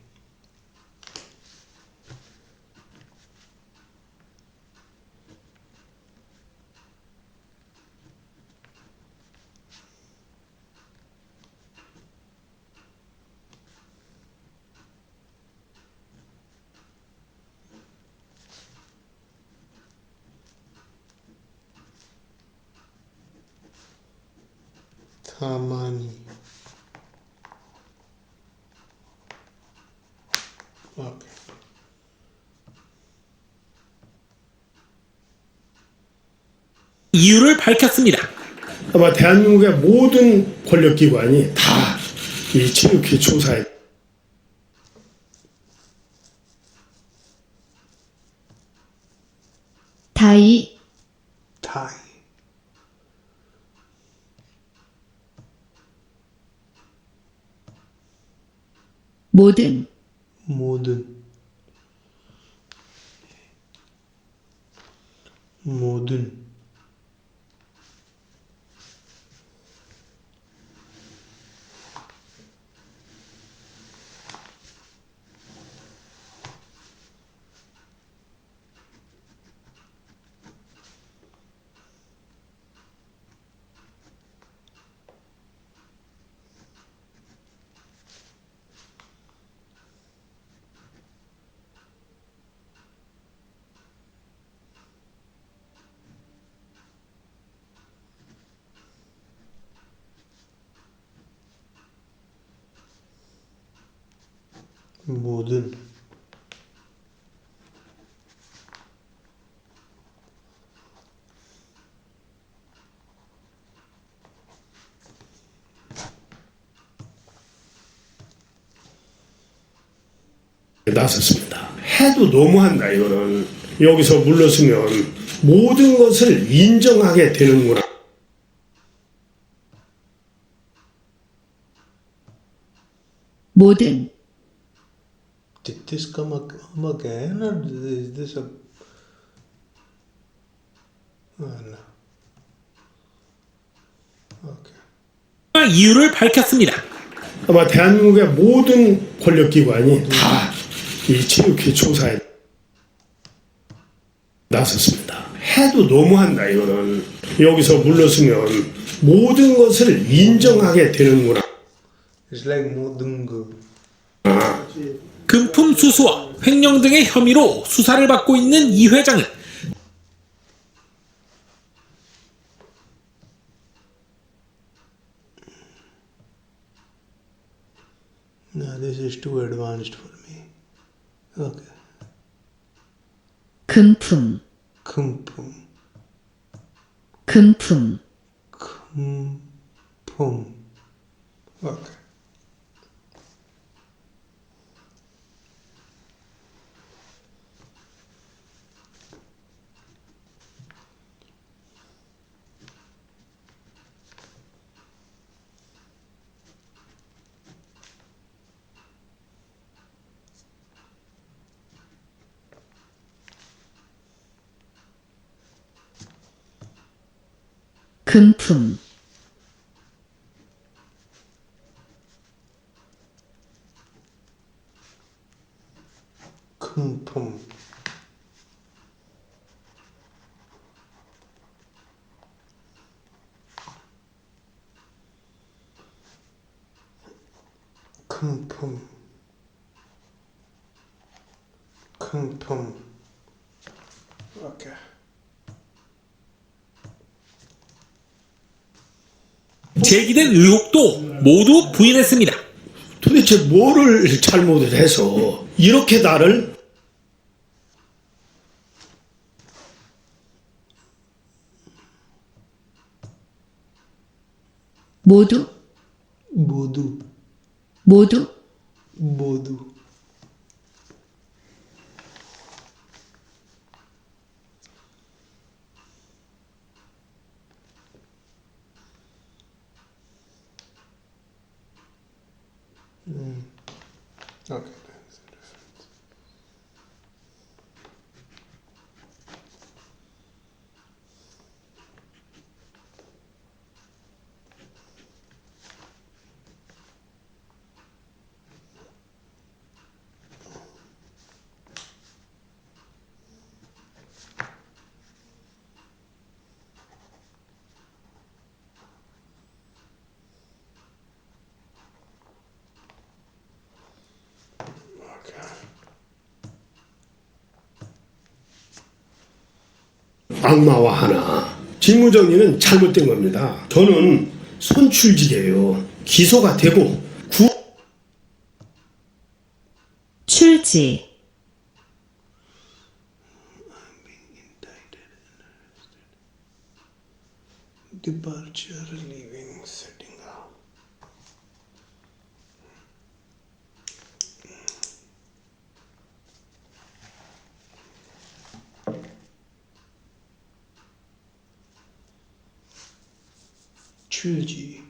다만이. 오케이. 이유를 밝혔습니다. 아마 대한민국의 모든 권력기관이 다 이 체육회 조사에 다이 타이. 모든 모든. 모든. 모든. 나섰습니다. 해도 너무한다 이거는. 여기서 물러서면 모든 것을 인정하게 되는구나. 모든 Did this come again, or is this a? Oh, no. Okay. 이유를 밝혔습니다. 아마 대한민국의 모든 권력기관이 다 이 체육회 조사에 나섰습니다. 해도 너무한다 이거는. 여기서 물러서면 모든 것을 인정하게 되는구나. It's like Mudungu. 금품 수수와 횡령 등의 혐의로 수사를 받고 있는 이 회장은 No, this is too advanced for me. Okay. 금품, Kumpum. 금품, Kumpum. Okay. 금품, Kumpum. Kumpum. Kumpum. Okay. 제기된 의혹도 모두 부인했습니다. 도대체 뭐를 잘못을 해서 이렇게 나를 모두, Bodu. 모두, Bodu. Okay. 악마와 하나. 직무정리는 잘못된 겁니다. 저는 선출직이에요. 기소가 되고 출지, Departure, leaving, setting out. Chulji.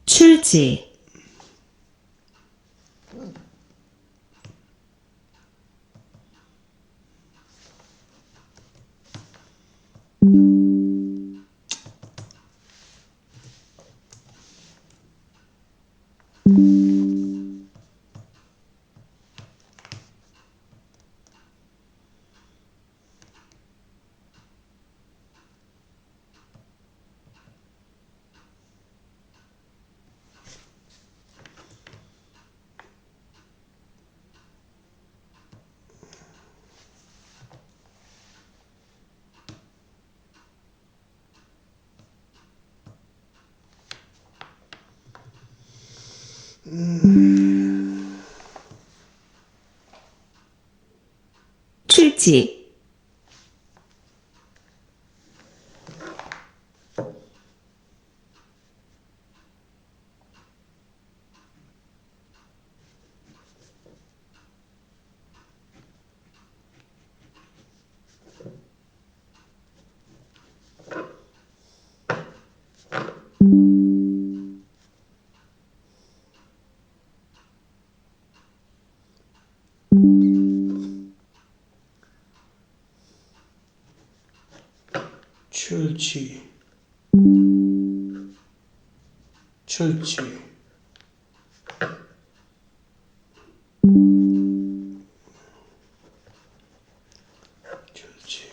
출지, 출지, 출치, 출치, 출치.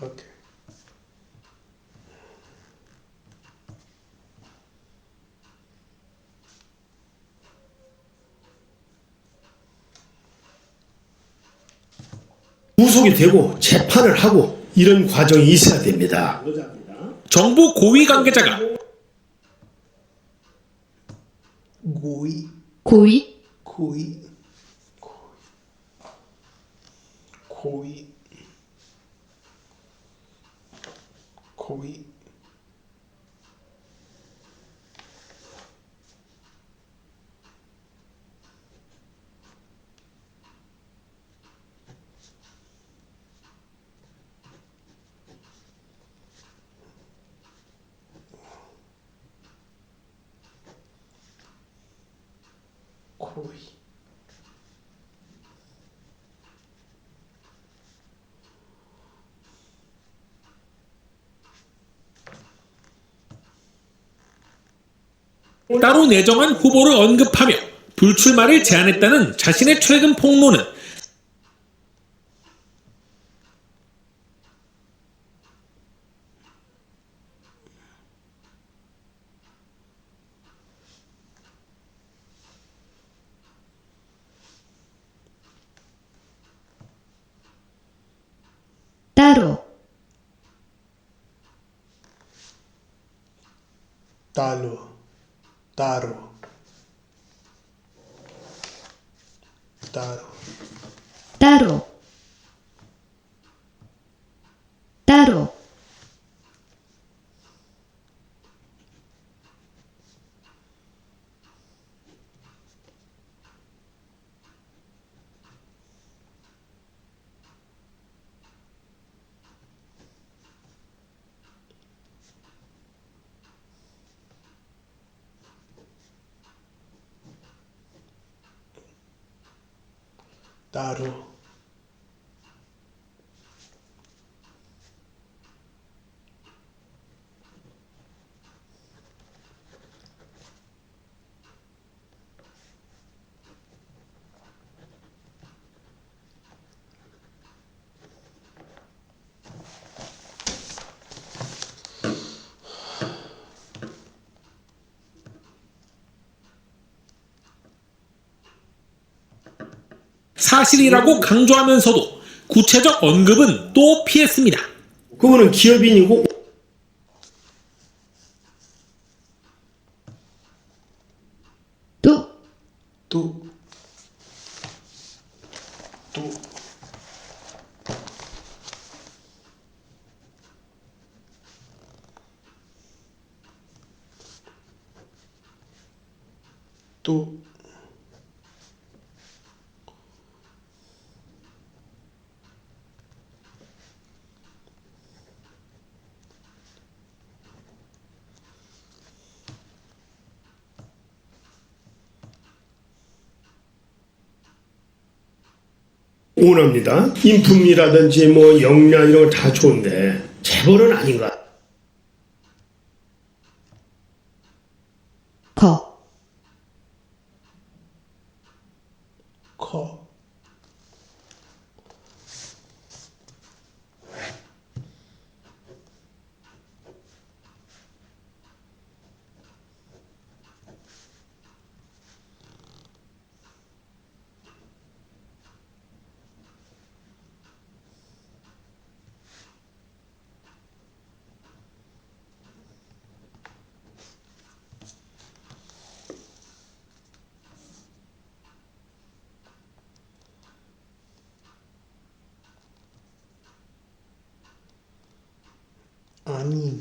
오케이. 구속이 되고 재판을 하고 이런 과정이 있어야 됩니다. 정부 고위 관계자가 고의, 고의, 고의, 고의, 고의. 고의. 따로 내정한 후보를 언급하며 불출마를 제안했다는 자신의 최근 폭로는 따로, 따로, 따로, 따로, 따로, 따로, 따로. 사실이라고 강조하면서도 구체적 언급은 또 피했습니다. 그거는 기업인이고 또, 또, 또, 또, 원합니다. 인품이라든지 뭐 역량 이런 거 다 좋은데 재벌은 아닌 것 같아요. 거, 커, 아니,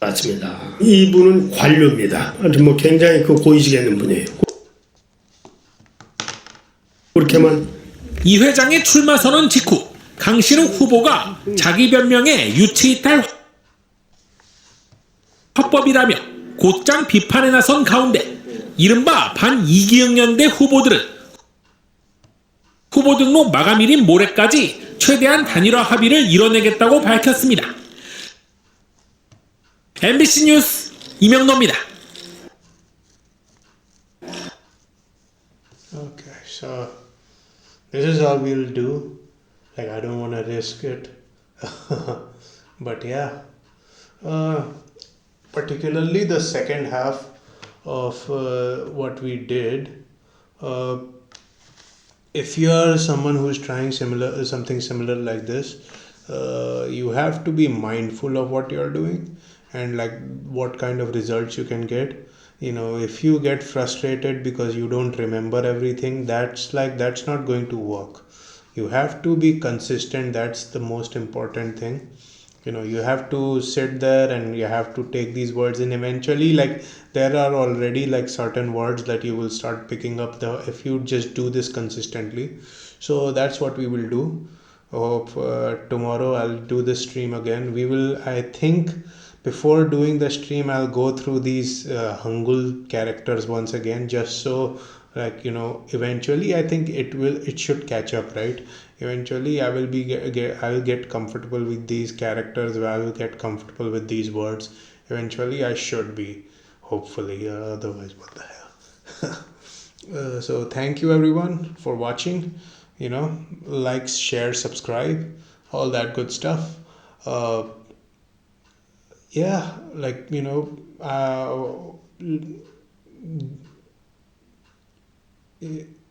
맞습니다. 이분은 관료입니다. 아주 뭐 굉장히 그 고위직에 있는 분이에요. 그렇게만 이 회장의 출마 선언 직후 강신욱 후보가 자기 변명에 유체이탈 화법이라며 곧장 비판에 나선 가운데 이른바 반이기흥연대 후보들은 후보 등록 마감일인 모레까지 최대한 단일화 합의를 이뤄내겠다고 밝혔습니다. MBC 뉴스 이명노입니다. Okay, so this is all we'll do. Like, I don't want to risk it. But yeah, particularly the second half of what we did. If you are someone who's trying something similar like this, you have to be mindful of what you're doing and like what kind of results you can get. You know, if you get frustrated because you don't remember everything, that's not going to work. You have to be consistent. That's the most important thing. You know, you have to sit there and you have to take these words, and eventually, like, there are already like certain words that you will start picking up if you just do this consistently. So that's what we will do. Hope tomorrow I'll do this stream again. I think before doing the stream, I'll go through these Hangul characters once again, just so, like, you know, eventually I think it should catch up, right? Eventually I will get comfortable with these characters. I will get comfortable with these words. Eventually I should be, hopefully. Otherwise, what the hell. So thank you everyone for watching. You know, like, share, subscribe, all that good stuff. Yeah, like, you know,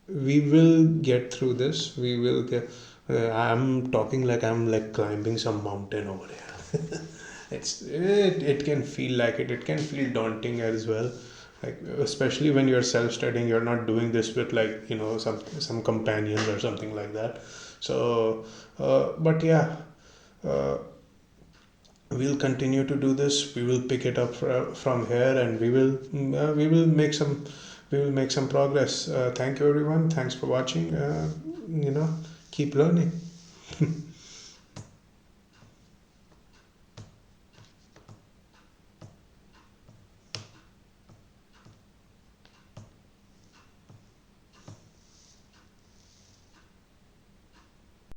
we will get through this. We will get. I'm talking like I'm like climbing some mountain over here. It can feel like it. It can feel daunting as well. Like, especially when you're self-studying, you're not doing this with, like, you know, some companions or something like that. So, but yeah. We'll continue to do this. We will pick it up from here, and we will make some progress. Thank you everyone. Thanks for watching. You know, keep learning.